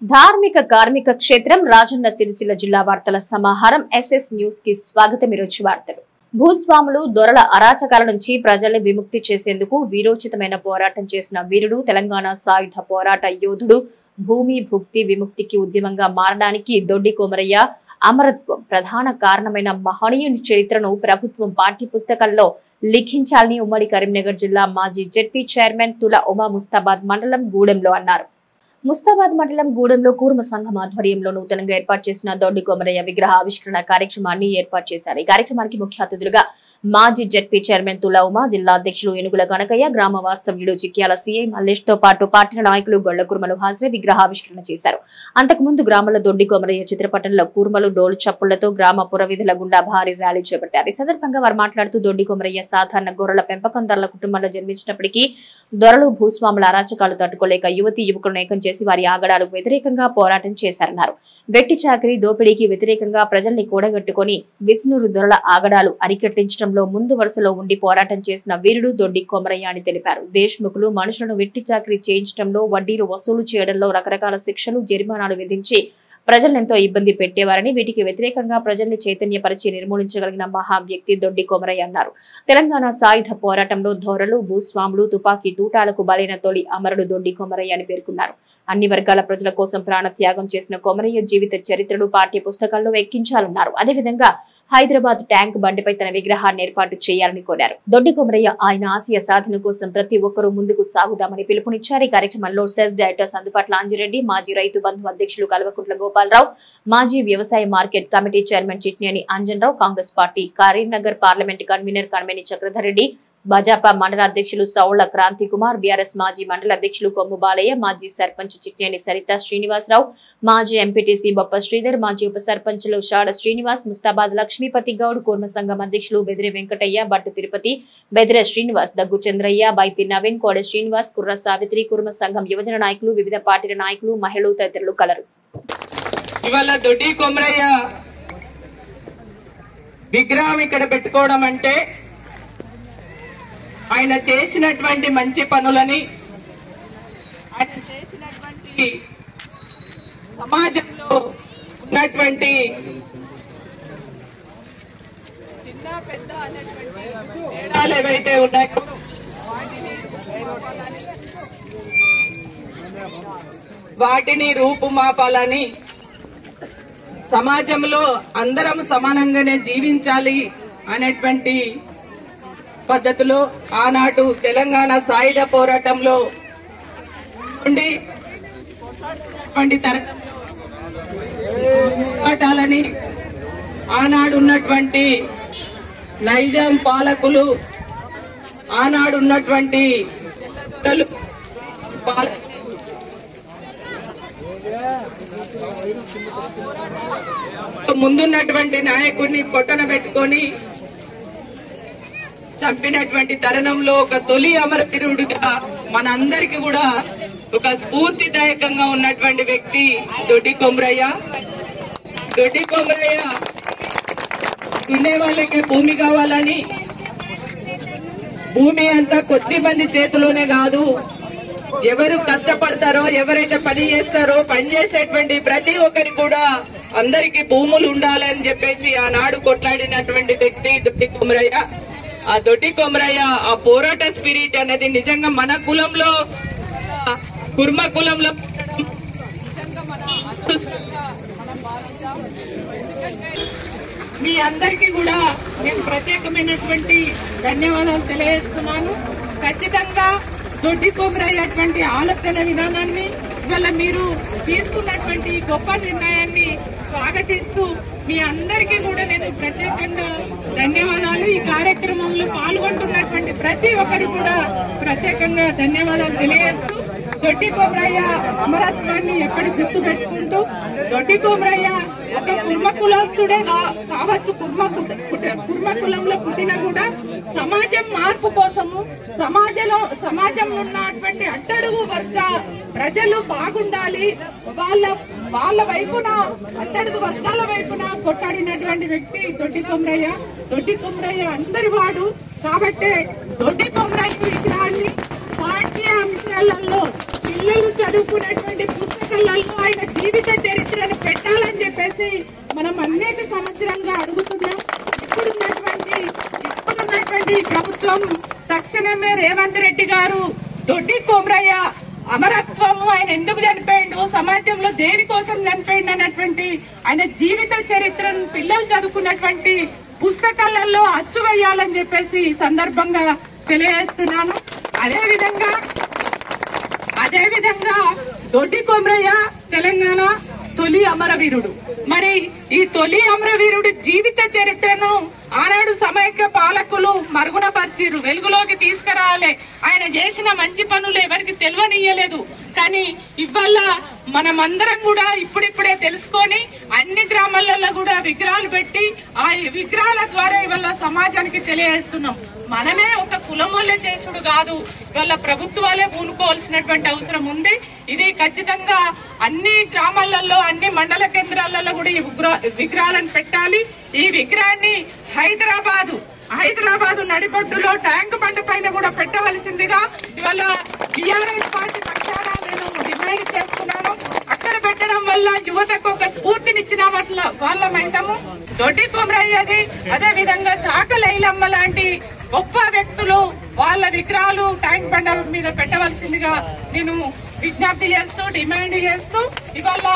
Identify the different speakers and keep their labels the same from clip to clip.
Speaker 1: ధార్మిక కార్మిక క్షేత్రం రాజన్న సిరిసిల్ల జిల్లా వార్తల సమాహారం ఎస్ఎస్ న్యూస్ కి స్వాగతం. ఈరోజు వార్తలు. భూస్వాములు దొరల అరాచకాల నుంచి ప్రజల్ని విముక్తి చేసేందుకు వీరోచితమైన పోరాటం చేసిన వీరుడు, తెలంగాణ సాయుధ పోరాట యోధుడు, భూమి భుక్తి విముక్తికి ఉద్యమంగా మారడానికి దొడ్డి కొమరయ్య అమరత్వం ప్రధాన కారణమైన మహనీయుని చరిత్రను ప్రభుత్వం పాఠ్య పుస్తకాల్లో లిఖించాలని ఉమ్మడి కరీంనగర్ జిల్లా మాజీ జెడ్పీ చైర్మన్ తుల ఉమా ముస్తాబాద్ మండలం గూడెంలో అన్నారు. ముస్తాబాద్ మండలం గూడెంలో కూర్మ సంఘం ఆధ్వర్యంలో నూతనంగా ఏర్పాటు చేసిన దొడ్డి కొమరయ్య విగ్రహ ఆవిష్కరణ కార్యక్రమాన్ని ఏర్పాటు చేశారు. ఈ కార్యక్రమానికి ముఖ్య అతిథులుగా మాజీ జెడ్పీ చైర్మన్ తుల ఉమా, జిల్లా అధ్యక్షులు ఏనుగుల గణకయ్య, గ్రామ వాస్తవ్యుడు చిక్యాల సిఐ మల్లేష్ తో పాటు పార్టీ నాయకులు గొళ్ల కుర్మలు హాజరై విగ్రహావిష్కరణ చేశారు. అంతకుముందు గ్రామంలో దొడ్డి కొమరయ్య చిత్రపటంలో కూర్మలు డోలు చప్పులతో గ్రామ పురవీధుల గుండా భారీ ర్యాలీ చేపట్టారు. ఈ సందర్భంగా వారు మాట్లాడుతూ దొడ్డి కొమరయ్య సాధారణ గొర్రెల పెంపకందారుల కుటుంబంలో జన్మించినప్పటికీ దొరలు భూస్వాముల అరాచకాలు తట్టుకోలేక యువతి యువకులను ఏకం చేసి వారి ఆగడాలకు వ్యతిరేకంగా పోరాటం చేశారన్నారు. వెట్టి చాకరీ దోపిడీకి వ్యతిరేకంగా ప్రజల్ని కూడగట్టుకుని విష్ణురు దొరల ఆగడాలు అరికట్టించడంలో ముందు వరుసలో ఉండి పోరాటం చేసిన వీరుడు దొడ్డి కొమరయ్య అని తెలిపారు. దేశ్ముఖులు మనుషులను వెట్టి చాకరీ చేయించడంలో, వడ్డీలు వసూలు చేయడంలో రకరకాల శిక్షలు, జరిమానాలు విధించి ప్రజలను ఎంతో ఇబ్బంది పెట్టేవారని, వీటికి వ్యతిరేకంగా ప్రజల్ని చైతన్యపరిచి నిర్మూలించగలిగిన మహా వ్యక్తి దొడ్డి కొమరయ్య అన్నారు. తెలంగాణ సాయుధ పోరాటంలో ధోరలు, భూస్వాములు, తుపాకీ తూటాలకు బలైన తొలి అమరుడు దొడ్డి కొమరయ్య అని పేర్కొన్నారు. అన్ని వర్గాల ప్రజల కోసం ప్రాణత్యాగం చేసిన కొమరయ్య జీవిత చరిత్రను పాఠ్య పుస్తకాల్లో ఎక్కించాలన్నారు. అదేవిధంగా హైదరాబాద్ ట్యాంక్ బండిపై తన విగ్రహాన్ని ఏర్పాటు చేయాలని కోరారు. దొడ్డి కొమరయ్య ఆయన ఆశయ సాధన కోసం ప్రతి ఒక్కరూ ముందుకు సాగుదామని పిలుపునిచ్చారు. ఈ కార్యక్రమంలో సెస్ డైరెక్టర్ అందుపాట్ల అంజిరెడ్డి, మాజీ రైతు బంధు అధ్యక్షులు కల్వకుంట్ల గోపాలరావు, మాజీ వ్యవసాయ market committee chairman Chitneni Anjanrao, Congress party Karimnagar parliament convener Kanameni Chakradhar Reddy, Bhajapa mandal అధ్యక్షులు సౌళ్ల క్రాంతి కుమార్, బీఆర్ఎస్ మాజీ మండల అధ్యక్షులు కొమ్ము బాలయ్య, మాజీ సర్పంచ్ చిట్నేని సరిత శ్రీనివాసరావు, మాజీ ఎంపీటీసీ బొప్ప శ్రీధర్, మాజీ ఉప సర్పంచులు షాడ శ్రీనివాస్, ముస్తాబాద్ లక్ష్మీపతి గౌడ్, కూర్మ సంఘం అధ్యక్షులు బెదిరే వెంకటయ్య, బట్టు తిరుపతి, బెదిరే శ్రీనివాస్, దగ్గు చంద్రయ్య, బైతి నవీన్, కోడ శ్రీనివాస్, కుర్ర సావిత్రి, కూర్మ సంఘం యువజన నాయకులు, వివిధ పార్టీల నాయకులు, మహిళలు తదితరులు కలరు.
Speaker 2: ఇవాళ దొడ్డి కొమరయ్య విగ్రహం ఇక్కడ పెట్టుకోవడం అంటే ఆయన చేసినటువంటి మంచి పనులని, ఆయన చేసినటువంటి సమాజంలో ఉన్నటువంటి చిన్న పెద్ద అనేటువంటి తేడాలు ఏవైతే ఉన్నాయో వాటిని రూపుమాపాలని, సమాజంలో అందరం సమానంగానే జీవించాలి అనేటువంటి పద్ధతిలో ఆనాడు తెలంగాణ సాయుధ పోరాటంలో పోరాటాలని ఆనాడు ఉన్నటువంటి నైజాం పాలకులు, ఆనాడు ఉన్నటువంటి ముందున్నటువంటి నాయకుడిని పొట్టన పెట్టుకొని చంపినటువంటి తరుణంలో ఒక తొలి అమరవీరుడిగా మనందరికీ కూడా ఒక స్ఫూర్తిదాయకంగా ఉన్నటువంటి వ్యక్తి దొడ్డి కొమరయ్య. దొడ్డి కొమరయ్య దున్నే వాళ్ళకి భూమి కావాలని, భూమి అంతా కొద్ది మంది చేతిలోనే కాదు, ఎవరు కష్టపడతారో, ఎవరైతే పని చేస్తారో, పని చేసేటువంటి ప్రతి ఒక్కరికి కూడా అందరికీ భూములు ఉండాలని చెప్పేసి ఆనాడు కొట్లాడినటువంటి వ్యక్తి దొడ్డి కొమరయ్య. ఆ దొడ్డి కొమరయ్య ఆ పోరాట స్పిరిట్ అనేది నిజంగా మన కులంలో, కుర్మ కులంలో మీ అందరికీ కూడా నేను ప్రత్యేకమైనటువంటి ధన్యవాదాలు తెలియజేస్తున్నాను. ఖచ్చితంగా దొడ్డి కొమరయ్య అటువంటి ఆలోచన విధానాన్ని ఇవాళ మీరు తీసుకున్నటువంటి గొప్ప నిర్ణయాన్ని స్వాగతిస్తూ మీ అందరికీ కూడా నేను ప్రత్యేకంగా ధన్యవాదాలు. ఈ కార్యక్రమంలో పాల్గొంటున్నటువంటి ప్రతి ఒక్కరు కూడా ప్రత్యేకంగా ధన్యవాదాలు తెలియజేస్తూ, దొడ్డి కొమరయ్య అమరత్వాన్ని ఎప్పటి గుర్తు పెట్టుకుంటూ, దొడ్డి కొమరయ్య ఒక కుర్మ కులస్తుడే కావచ్చు, కుర్మ కులంలో పుట్టిన కూడా సమాజం మార్పు కోసము, సమాజంలో ఉన్నటువంటి అట్టడుగు వర్గ ప్రజలు బాగుండాలి, వాళ్ళ వైపున, అట్టడుగు వర్గాల వైపున కొట్టాడినటువంటి వ్యక్తి దొడ్డి కొమరయ్య. దొడ్డి కొమరయ్య అందరి వాడు కాబట్టి దొడ్డి కొమరయ్య విగ్రహాన్ని పాఠ్యాంశాలలో పిల్లలు పిల్లలు చదువుకున్నటువంటి పుస్తకాలలో ఆయన జీవిత చరిత్రను పెట్టాలని చెప్పేసి మనం అనేక సంవత్సరాలుగా అడుగుతున్నాం. ఇప్పుడున్నటువంటి ప్రభుత్వం తక్షణమే రేవంత్ రెడ్డి గారు దొడ్డి కొమరయ్య అమరత్వము, ఆయన ఎందుకు చనిపోయిండు, సమాజంలో దేనికోసం చనిపోయిండు అన్నటువంటి ఆయన జీవిత చరిత్రను పిల్లలు చదువుకున్నటువంటి పుస్తకాలలో అచ్చు వేయాలని చెప్పేసి ఈ సందర్భంగా తెలియజేస్తున్నాను. అదేవిధంగా దొడ్డి కొమరయ్య తెలంగాణ తొలి అమరవీరుడు. మరి ఈ తొలి అమరవీరుడి జీవిత చరిత్రను ఆనాడు సమైక్య పాలకులు మరుగునపరిచిరు, వెలుగులోకి తీసుకురావాలి. ఆయన చేసిన మంచి పనులు ఎవరికి తెలియనియ్యలేదు. కానీ ఇవాళ మనమందరం కూడా ఇప్పుడిప్పుడే తెలుసుకొని అన్ని గ్రామాలలో కూడా విగ్రహాలు పెట్టి ఆ విగ్రహాల ద్వారా ఇవాళ సమాజానికి తెలియజేస్తున్నాం. మనమే ఒక కులం వల్లే చేసుడు కాదు, ఇవాళ ప్రభుత్వాలే పూనుకోవాల్సినటువంటి అవసరం ఉంది. ఇది ఖచ్చితంగా అన్ని గ్రామాలలో అన్ని మండల కేంద్రాలలో కూడా ఈ విగ్రహాలను పెట్టాలి. ఈ విగ్రహాన్ని హైదరాబాదు నడిబొడ్డులో ట్యాంక్ బండ్ పైన కూడా పెట్టవలసిందిగా ఇవాళ టీఆర్ఎస్ పార్టీ పక్షాన నేను డిమాండ్ చేస్తున్నాను. అక్కడ పెట్టడం వల్ల యువతకు ఒక స్ఫూర్తినిచ్చిన వాళ్ళమైతాము. దొడ్డి కొమరయ్యది, అదే విధంగా చాక లైలమ్మ లాంటి గొప్ప వ్యక్తులు వాళ్ళ విగ్రహాలు ట్యాంక్ బండ మీద పెట్టవలసిందిగా నేను విజ్ఞప్తి చేస్తూ డిమాండ్ చేస్తూ ఇవాళ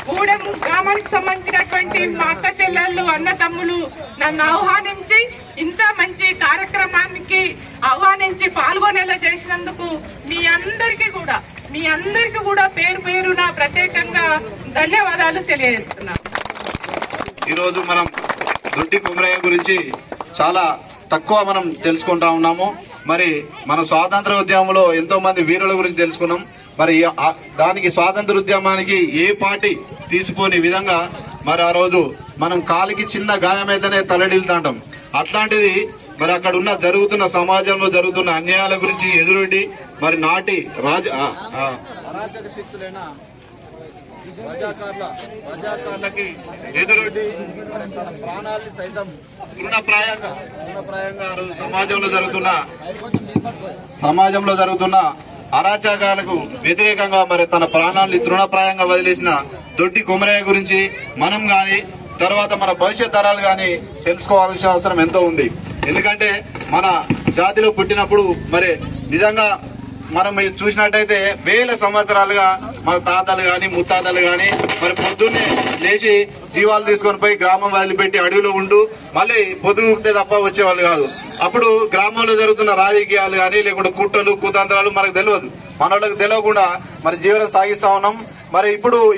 Speaker 2: గూడెం గ్రామానికి సంబంధించినటువంటి మా అక్క చెల్లెళ్ళు అన్న తమ్ములు నన్ను ఆహ్వానించి ఇంత మంచి కార్యక్రమానికి ఆహ్వానించి పాల్గొనేలా చేసినందుకు మీ అందరికీ కూడా పేరు పేరున ప్రత్యేకంగా ధన్యవాదాలు తెలియజేస్తున్నాను.
Speaker 3: ఈరోజు మనం దొడ్డి కొమరయ్య గురించి చాలా తక్కువ మనం తెలుసుకుంటా ఉన్నాము. మరి మన స్వాతంత్ర ఉద్యమంలో ఎంతో మంది వీరుల గురించి తెలుసుకున్నాం. మరి దానికి స్వాతంత్ర ఉద్యమానికి ఏ పార్టీ తీసిపోని విధంగా మరి ఆ రోజు మనం కాలికి చిన్న గాయమైతేనే తలడిల్తాంటాం. అట్లాంటిది మరి అక్కడ ఉన్న జరుగుతున్న సమాజంలో జరుగుతున్న అన్యాయాల గురించి ఎదురొడ్డి మరి నాటి అరాచక శక్తులైన రజాకార్లకి ఎదురొడ్డి మరి తన ప్రాణాలని సైతం తృణప్రాయంగా సమాజంలో జరుగుతున్న అరాచకాలకు వ్యతిరేకంగా మరి తన ప్రాణాలని తృణప్రాయంగా వదిలేసిన దొడ్డి కొమరయ్య గురించి మనం గాని తర్వాత మన భవిష్యత్ తరాలు గాని తెలుసుకోవాల్సిన అవసరం ఎంతో ఉంది. ఎందుకంటే మన జాతిలో పుట్టినప్పుడు మరి నిజంగా మనం చూసినట్టయితే వేల సంవత్సరాలుగా మన తాతలు గాని ముత్తాతలు గాని మరి పొద్దున్నే లేచి జీవాలు తీసుకొని పోయి గ్రామం వదిలిపెట్టి అడవిలో ఉంటూ మళ్ళీ పొద్దుగుతే తప్ప వచ్చేవాళ్ళు కాదు. అప్పుడు గ్రామంలో జరుగుతున్న రాజకీయాలు గాని లేకుంటే కుట్రలు కుతంత్రాలు మనకు తెలియదు. మనోళ్ళకి తెలియకుండా మరి జీవనం సాగిస్తా ఉన్నాం. మరి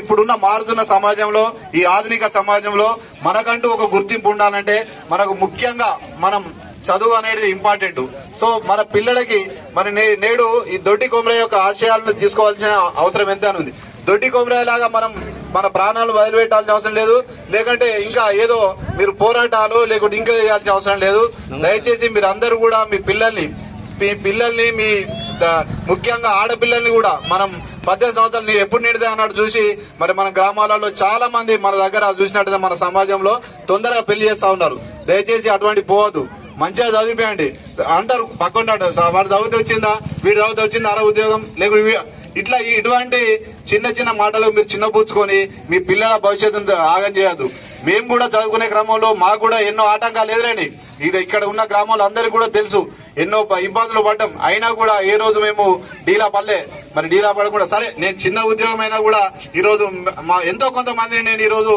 Speaker 3: ఇప్పుడున్న మారుతున్న సమాజంలో ఈ ఆధునిక సమాజంలో మనకంటూ ఒక గుర్తింపు ఉండాలంటే మనకు ముఖ్యంగా మనం చదువు అనేది ఇంపార్టెంట్. సో మన పిల్లలకి మరి నేడు ఈ దొడ్డి కొమరయ్య యొక్క ఆశయాలను తీసుకోవాల్సిన అవసరం ఎంత ఉంది. దొడ్డి కొమరయ్య లాగా మనం మన ప్రాణాలు వదిలిపెట్టాల్సిన అవసరం లేదు, లేకంటే ఇంకా ఏదో మీరు పోరాటాలు లేకుంటే ఇంకా చేయాల్సిన అవసరం లేదు. దయచేసి మీరు అందరూ కూడా మీ పిల్లల్ని మీ ముఖ్యంగా ఆడపిల్లల్ని కూడా మనం 18 సంవత్సరాలు ఎప్పుడు నిండితే అన్నట్టు చూసి మరి మన గ్రామాలలో చాలా మంది మన దగ్గర చూసినట్టయితే మన సమాజంలో తొందరగా పెళ్లి చేస్తా ఉన్నారు. దయచేసి అటువంటి పోవద్దు, మంచిగా చదివిపోయండి అంటారు. పక్కన వాడు చదివితే వచ్చిందా, వీడు చదివితే వచ్చిందా అర ఉద్యోగం లేకుంటే ఇటువంటి చిన్న మాటలు మీరు చిన్నపుచ్చుకొని మీ పిల్లల భవిష్యత్తును ఆగం చేయద్దు. మేము కూడా చదువుకునే క్రమంలో మాకు కూడా ఎన్నో ఆటంకాలు ఎదురైనాయి. ఇక్కడ ఉన్న గ్రామాలు అందరికీ కూడా తెలుసు, ఎన్నో ఇబ్బందులు పడ్డాం. అయినా కూడా ఏ రోజు మేము డీలా పడకుండా సరే నేను చిన్న ఉద్యోగం అయినా కూడా ఈరోజు ఎంతో కొంతమందిని నేను ఈరోజు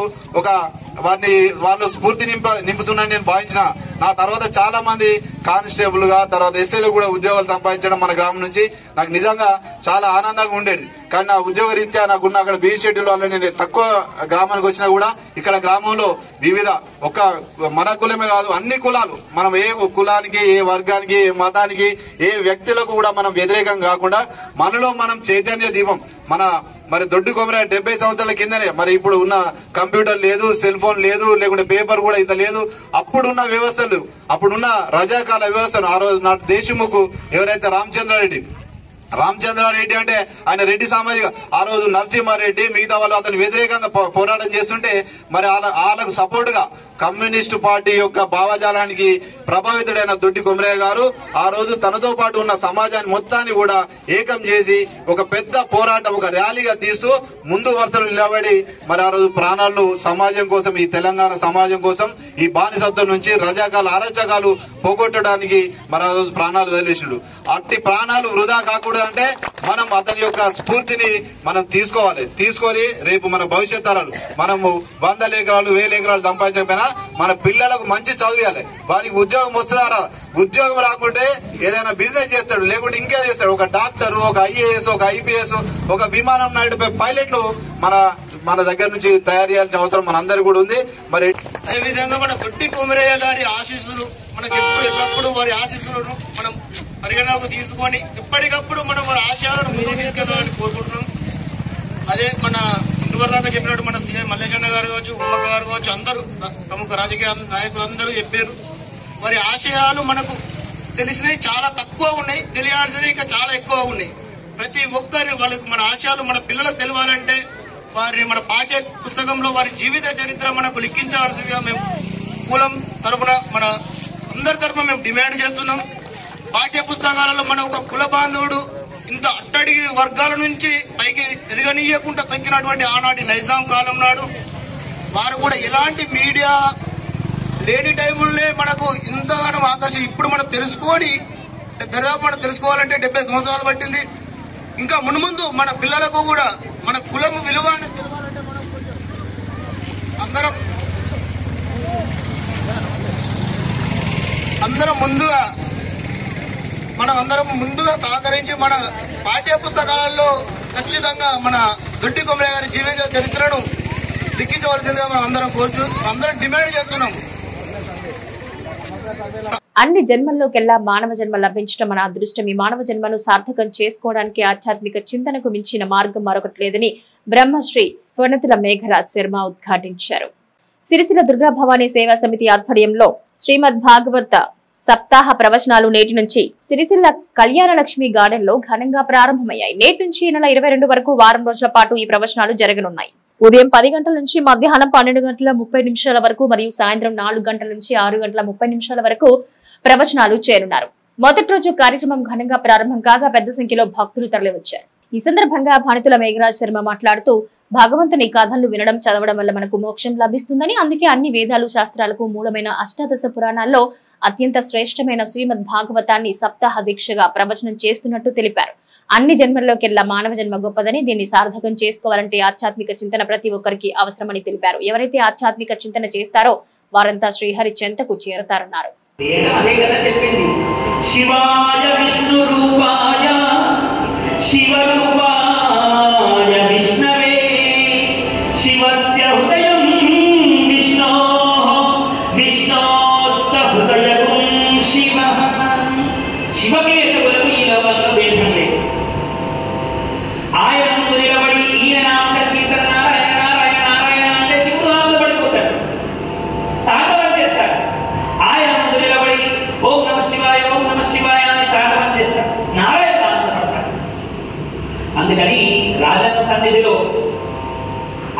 Speaker 3: వాళ్ళు స్ఫూర్తి నింపుతున్నాను నేను భావించిన. నా తర్వాత చాలా మంది కానిస్టేబుల్ గా తర్వాత ఎస్ఐలు కూడా ఉద్యోగాలు సంపాదించడం మన గ్రామం నుంచి నాకు నిజంగా చాలా ఆనందంగా ఉండేది. కానీ నా ఉద్యోగ రీత్యా నాకున్న అక్కడ బీసీ షెడ్యూల్ వల్ల నేను తక్కువ గ్రామానికి వచ్చినా కూడా ఇక్కడ గ్రామంలో వివిధ మన కులమే కాదు అన్ని కులాలు మనం ఏ కులానికి ఏ వర్గానికి ఏ మతానికి ఏ వ్యక్తులకు కూడా మనం వ్యతిరేకం కాకుండా మనలో మనం చైతన్య దీపం మరి దొడ్డి కొమరయ్య 70 సంవత్సరాల కిందనే మరి ఇప్పుడు ఉన్న కంప్యూటర్ లేదు, సెల్ ఫోన్ లేదు, లేకుంటే పేపర్ కూడా ఇంత లేదు. అప్పుడున్న వ్యవస్థలు అప్పుడున్న రజాకాల వ్యవస్థను ఆ రోజు నాటి దేశముఖ్ ఎవరైతే రామచంద్రారెడ్డి రామచంద్రారెడ్డి అంటే ఆయన రెడ్డి సామాజిక, ఆ రోజు నరసింహారెడ్డి మిగతా వాళ్ళు అతను వ్యతిరేకంగా పోరాటం చేస్తుంటే మరి వాళ్ళకు సపోర్ట్ గా కమ్యూనిస్టు పార్టీ యొక్క భావజాలానికి ప్రభావితుడైన దొడ్డి కొమరయ్య గారు ఆ రోజు తనతో పాటు ఉన్న సమాజాన్ని మొత్తాన్ని కూడా ఏకం చేసి ఒక పెద్ద పోరాటం, ఒక ర్యాలీగా తీస్తూ ముందు వరుసలు నిలబడి మరి ఆ రోజు ప్రాణాలను సమాజం కోసం, ఈ తెలంగాణ సమాజం కోసం, ఈ బానిసత్వం నుంచి అరాచకాలు పోగొట్టడానికి మరి ఆ రోజు ప్రాణాలు వదిలేసిండు. అట్టి ప్రాణాలు వృధా కాకూడదంటే మనం అతని యొక్క స్ఫూర్తిని మనం తీసుకొని రేపు మన భవిష్యత్ తరాలు మనము 100 ఎకరాలు 1000 ఎకరాలు సంపాదించకపోయినా మన పిల్లలకు మంచి చదివేయాలి. వారికి ఉద్యోగం వస్తారా, ఉద్యోగం రాకుంటే ఏదైనా బిజినెస్ చేస్తాడు, లేకుంటే ఇంకే చేస్తాడు. ఒక డాక్టర్, ఒక ఐఏఎస్, ఒక ఐపీఎస్, ఒక విమానం నడిపే పైలట్లు మన దగ్గర నుంచి తయారు చేయాల్సిన అవసరం మనందరికీ కూడా ఉంది. మరి
Speaker 4: అదేవిధంగా మన దొడ్డి కొమరయ్య గారి ఆశీస్సులు మనకి ఎల్లప్పుడూ వారి ఆశీస్సులను మనం పరిగణనకు తీసుకొని ఎప్పటికప్పుడు మనం వారి ఆశయాలను ముందుకు తీసుకెళ్లాలని కోరుకుంటున్నాం. అదే మన ఇందువరదాకా చెప్పినట్టు మన సీఎం మల్లేశన్న గారు కావచ్చు, ఉమ్మక్క గారు కావచ్చు, అందరూ ప్రముఖ రాజకీయ నాయకులు అందరూ చెప్పారు. వారి ఆశయాలు మనకు తెలిసినవి చాలా తక్కువ ఉన్నాయి, తెలియాల్సినవి ఇంకా చాలా ఎక్కువ ఉన్నాయి. ప్రతి ఒక్కరి వాళ్ళకి మన ఆశయాలు మన పిల్లలకు తెలియాలంటే వారిని మన పాఠ్య పుస్తకంలో వారి జీవిత చరిత్ర మనకు లిఖించవలసిందిగా మేము కులం తరఫున మన అందరి తరఫున మేము డిమాండ్ చేస్తున్నాం. పాఠ్య పుస్తకాలలో మన ఒక కుల బాంధవుడు ఇంత అట్టడి వర్గాల నుంచి పైకి ఎదగనీయకుండా తగ్గినటువంటి ఆనాటి నైజాం కాలం నాడు వారు కూడా ఎలాంటి మీడియా లేని టైములనే మనకు ఇంతగానో ఆకర్షణ ఇప్పుడు మనం తెలుసుకొని దరిదాపు మనం తెలుసుకోవాలంటే 70 సంవత్సరాలు పట్టింది. ఇంకా మున్ముందు మన పిల్లలకు కూడా మన కులం విలువ తెలవాలంటే మనం అందరం ముందుగా సహకరించి మన పాఠ్య పుస్తకాలలో ఖచ్చితంగా మన దొడ్డి కొమరయ్య గారి జీవిత చరిత్రను లిఖించవలసిందిగా మనం అందరం డిమాండ్ చేస్తున్నాం.
Speaker 1: అన్ని జన్మల్లోకెల్లా మానవ జన్మ లభించడం మన అదృష్టం. ఈ మానవ జన్మను సార్థకం చేసుకోవడానికి ఆధ్యాత్మిక చింతనకు మించిన మార్గం మరొకటి లేదని బ్రహ్మశ్రీ పొనతుల మేఘరాజ్ శర్మ ఉద్ఘాటించారు. సిరిసిల్ల దుర్గా భవానీ సేవా సమితి ఆధ్వర్యంలో శ్రీమద్ భాగవత సప్తాహ ప్రవచనాలు నేటి నుంచి సిరిసిల్ల కళ్యాణ లక్ష్మి గార్డెన్ లో ఘనంగా ప్రారంభమయ్యాయి. నేటి నుంచి ఈ నెల 22 వరకు వారం రోజుల పాటు ఈ ప్రవచనాలు జరగనున్నాయి. ఉదయం 10 గంటల నుంచి మధ్యాహ్నం 12 గంటల 30 నిమిషాల వరకు మరియు సాయంత్రం 4 గంటల నుంచి 6 గంటల 30 నిమిషాల వరకు ప్రవచనాలు చేరున్నారు. మొదటి రోజు కార్యక్రమం ఘనంగా ప్రారంభం కాగా పెద్ద సంఖ్యలో భక్తులు తరలివచ్చారు. ఈ సందర్భంగా భానుతుల మేఘరాజ్ శర్మ మాట్లాడుతూ భగవంతుని కథలు వినడం చదవడం వల్ల మనకు మోక్షం లభిస్తుందని, అందుకే అన్ని వేదాలు శాస్త్రాలకు మూలమైన అష్టాదశ పురాణాల్లో అత్యంత శ్రేష్టమైన శ్రీమద్ భాగవతాన్ని సప్తాహ దీక్షగా ప్రవచనం చేస్తున్నట్టు తెలిపారు. అన్ని జన్మల్లోకెల్లా మానవ జన్మ గొప్పదని, దీన్ని సార్థకం చేసుకోవాలంటే ఆధ్యాత్మిక చింతన ప్రతి ఒక్కరికి అవసరమని తెలిపారు. ఎవరైతే ఆధ్యాత్మిక చింతన చేస్తారో వారంతా శ్రీహరి చెంతకు చేరతారన్నారు. శివాయ విష్ణు రూపాయ శివరూపాయ విష్ణవే శివస్య హృదయం విష్ణోః విష్ణోస్త హృదయం శివః. శివకేశవులకు ఈ లోకంలో భేదం లేదు. ఆయన ముందు నిలబడి ఈయన నామ సంకీర్తన నారాయణ నారాయణ నారాయణ అంటే శివుడు ఆనందపడిపోతాడు, తాండవం చేస్తాడు. ఆయన ముందు నిలబడి ఓం నమ శివాయ అని తాండవం చేస్తాడు, నారాయణ ఆనందపడతాడు. అందుకని రాజన్న సన్నిధిలో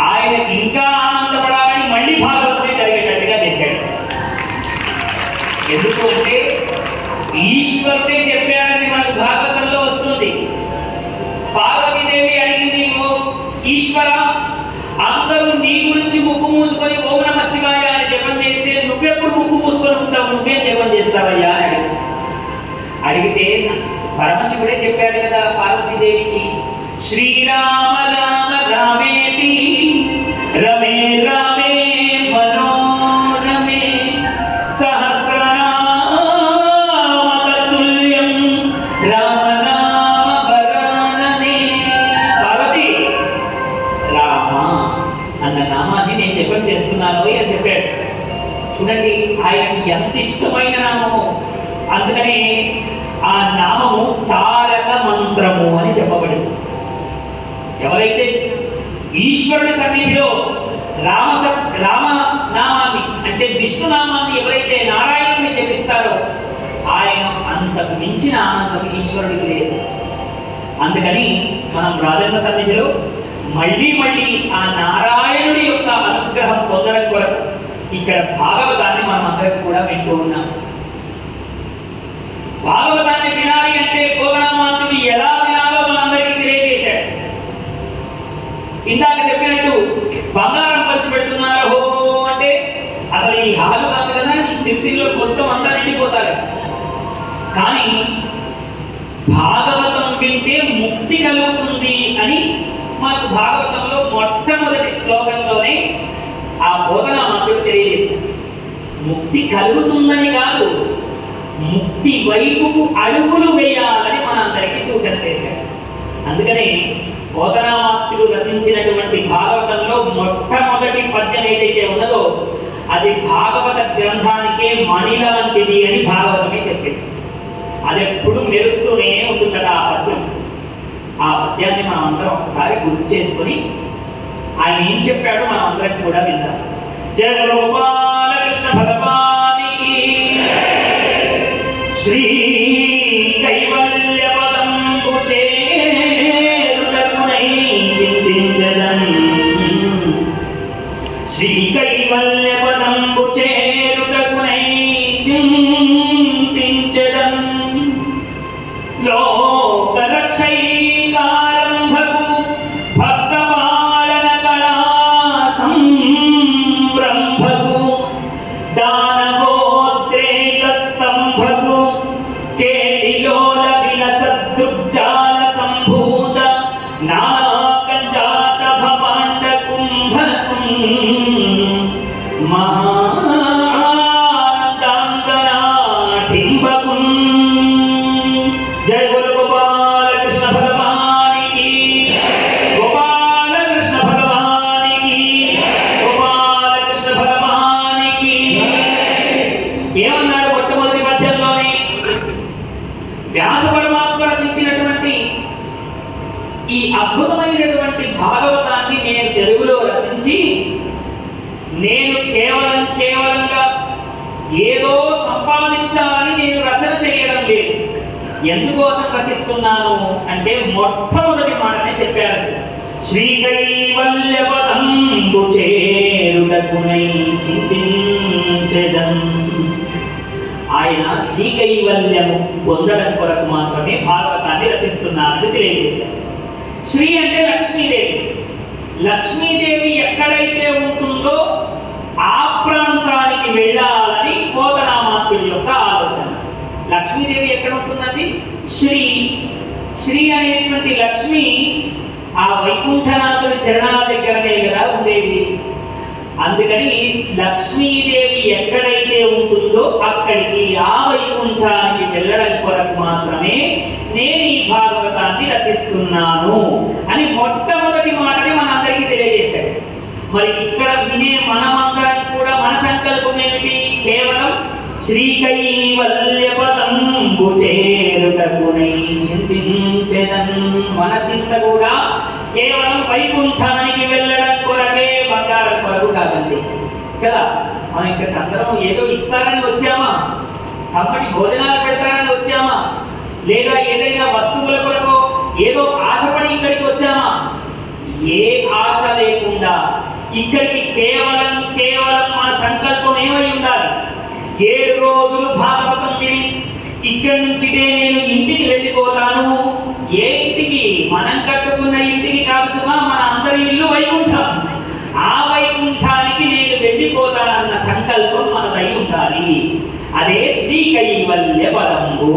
Speaker 1: ఆయన ఇంకా ఆనందపడాలని మళ్ళీ భాగవతమే జరిగేటట్టుగా చేశాడు. ఎందుకు అంటే ఈశ్వరుడే చెప్పాడని మనకు భాగవతంలో వస్తుంది. పార్వతీదేవి అడిగింది, ఓ ఈశ్వర, అందరూ నీ గురించి ముక్కు మూసుకొని ఓం నమ శివాయ అని జపం చేస్తే నువ్వెప్పుడు ముక్కు మూసుకొని ఉంటావు, నువ్వేం జపం చేస్తావయ్యా అని అడిగితే పరమశివుడే చెప్పాడు కదా పార్వతీదేవికి, శ్రీరామ రామ రామేతి రమే రామే మనోరమే సహస్రనామతుల్యం రామనామ వరాననే. పార్వతి, రామ అన్న నామాన్ని నేను జపం చేస్తున్నాను అని చెప్పాడు. చూడండి ఆయన ఎంత ఇష్టమైన నామము. అందుకని ఆ నామము తారక మంత్రము అని చెప్పబడింది. ఎవరైతే ఈశ్వరుడి సన్నిధిలో రామనామాన్ని అంటే విష్ణునామాన్ని ఎవరైతే నారాయణుని జపిస్తారో ఆయన అంతకు మించిన ఆనందం ఈశ్వరుడికి లేదు.
Speaker 5: అందుకని మనం రాజన్న సన్నిధిలో మళ్ళీ మళ్ళీ ఆ నారాయణుడి యొక్క అనుగ్రహం పొందడం కొరకు ఇక్కడ భాగవతాన్ని మనం అందరం కూడా వింటూ ఉన్నాం. భాగవతాన్ని వినాలి అంటే పోతనామాత్యుడు ఎలా వినాలో మనందరికీ తెలియజేశాడు. ఇందాక చెప్పినట్టు బంగారం పంచి పెడుతున్నారో అంటే అసలు ఈ హాలు కాదు కదా, ఈ సిరిసిల్లో మొత్తం అంతా నిండిపోతారు. కానీ భాగవతం వింటే ముక్తి కలుగుతుంది అని మనకు భాగవతంలో మొట్టమొదటి శ్లోకంలోనే ఆ బోధనామాత్యుడు తెలియజేశాడు. ముక్తి కలుగుతుందని కాదు, ముక్తి వైపుకు అడుగులు వేయాలని మనందరికీ సూచన చేశాడు. అందుకనే బోధనామాత్యుడు రచించినటువంటి భాగవతంలో మొట్టమొదటి పద్యం ఏదైతే ఉన్నదో అది భాగవత గ్రంథానికే మణిల వంటిది అని భాగవతమే చెప్పింది. అది ఎప్పుడు మెరుస్తూనే ఉంటుంది కదా ఆ పద్యం. ఆ పద్యాన్ని మనం అందరం ఒకసారి గుర్తు చేసుకుని ఆయన ఏం చెప్పాడో మనం అందరం కూడా విందాం. జయ గోపాలకృష్ణ భగవానికి శ్రీ కైవల్య పదంబు చేరుటకునై చింతించదన్, శ్రీ కైవల్య పదంబు చేరుటకునై చింతించదన్, లోకరక్షైకారంభకు భక్తపాలన కళా సంరంభకు దానవోద్రేక స్తంభకు కేళిలోల విలసద్దుర్జాల సంభూత నాకంజాత భవాండ కుంభకు మహానందాంగనాటింబకు. జయ గురు గోపాలకృష్ణ భగవానికి, గోపాలకృష్ణ భగవానికి, గోపాలకృష్ణ భగవానికి. ఏమన్నాడు మొట్టమొదటి పద్యంలోనే? వ్యాస పరమాత్మ రచించినటువంటి ఈ అద్భుతమైనటువంటి భాగవతాన్ని నేను తెలుగులో రచించి నేను కేవలంగా ఏదో సంపాదించాలని నేను రచన చేయడం లేదు. ఎందుకోసం రచిస్తున్నాను అంటే మొట్టమొదటి మాటనే చెప్పారు. శ్రీ కైవల్య పదంబు చేరుటకునై చింతించెదన్. ఆయన శ్రీ కైవల్యము పొందడం కొరకు మాత్రమే భాగవతాన్ని రచిస్తున్నానని తెలియజేశారు. శ్రీ అంటే లక్ష్మీదేవి. లక్ష్మీదేవి ఎక్కడైతే ఉంటుందో ఆ ప్రాంతానికి వెళ్ళాలని పోతనామాత్యుడి యొక్క ఆలోచన. లక్ష్మీదేవి ఎక్కడ ఉంటుందండి? శ్రీ శ్రీ అనేటువంటి లక్ష్మి ఆ వైకుంఠనాథుడి చరణాల దగ్గరనే కదా ఉండేది. అందుకని లక్ష్మీదేవి ఎక్కడైతే ఉంటుందో అక్కడికి ఆ వైకుంఠానికి వెళ్ళడం కొరకు మాత్రమే నేను ఈ భాగవతాన్ని రచిస్తున్నాను అని మొట్టమొదటి మాటని మనందరికీ తెలియజేశాడు. మరి ఇక్కడ వినే మనమందరం కూడా మన సంకల్పం ఏమిటి? కేవలం శ్రీ కైవల్య పదంబు చేరుటకునై చింతించెదన్. మన చింత కూడా కేవలం వైకుంఠానికి వెళ్ళడం కొరకే, బంగారం కొరకు కాదండి కదా. మనం ఇక్కడికి అందరం ఏదో ఇస్తారని వచ్చామా? కమ్మటి భోజనాలు పెడతారని వచ్చామా? లేదా ఏదైనా వస్తువుల కొరకు ఏదో ఆశపడి ఇక్కడికి వచ్చామా? ఏ ఆశ లేకుండా ఇక్కడికి కేవలం మన సంకల్పం ఏమై ఉండాలి? 7 రోజులు భాగవతం విని ఇక్కడి నుంచి నేను ఇంటికి వెళ్ళిపోతాను. ఏ ఇంటికి? మనం కట్టుకున్న ఇంటికి కాదు సుమా, మన అందరి ఇల్లు వైకుంఠం. ఆ వైకుంఠానికి నేను వెళ్ళిపోతానన్న సంకల్పం మనదై ఉండాలి. అదే శ్రీ కైవల్య పదంబు.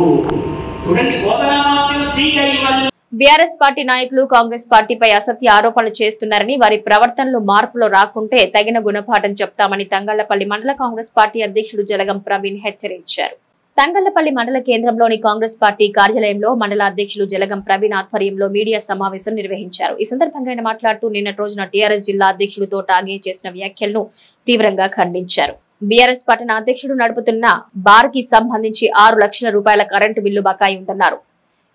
Speaker 5: చూడండి, పోతనామాత్యుడు శ్రీ కైవల్య.
Speaker 1: బీఆర్ఎస్ పార్టీ నాయకులు కాంగ్రెస్ పార్టీపై అసత్య ఆరోపణలు చేస్తున్నారని, వారి ప్రవర్తనలో మార్పులు రాకుంటే తగిన గుణపాఠం చెప్తామని తంగళ్లపల్లి మండల కాంగ్రెస్ పార్టీ అధ్యక్షుడు జలగం ప్రవీణ్ హెచ్చరించారు. తంగళ్లపల్లి మండల కేంద్రంలోని కాంగ్రెస్ పార్టీ కార్యాలయంలో మండల అధ్యక్షులు జలగం ప్రవీణ్ ఆధ్వర్యంలో మీడియా సమావేశం నిర్వహించారు. ఈ సందర్భంగా ఆయన మాట్లాడుతూ నిన్నటి రోజున టీఆర్ఎస్ జిల్లా అధ్యక్షుడు తోటాగే చేసిన వ్యాఖ్యలను తీవ్రంగా ఖండించారు. బీఆర్ఎస్ పట్టణ అధ్యక్షుడు నడుపుతున్న బార్ కి సంబంధించి 6 లక్షల రూపాయల కరెంటు బిల్లు బకాయి ఉందన్నారు.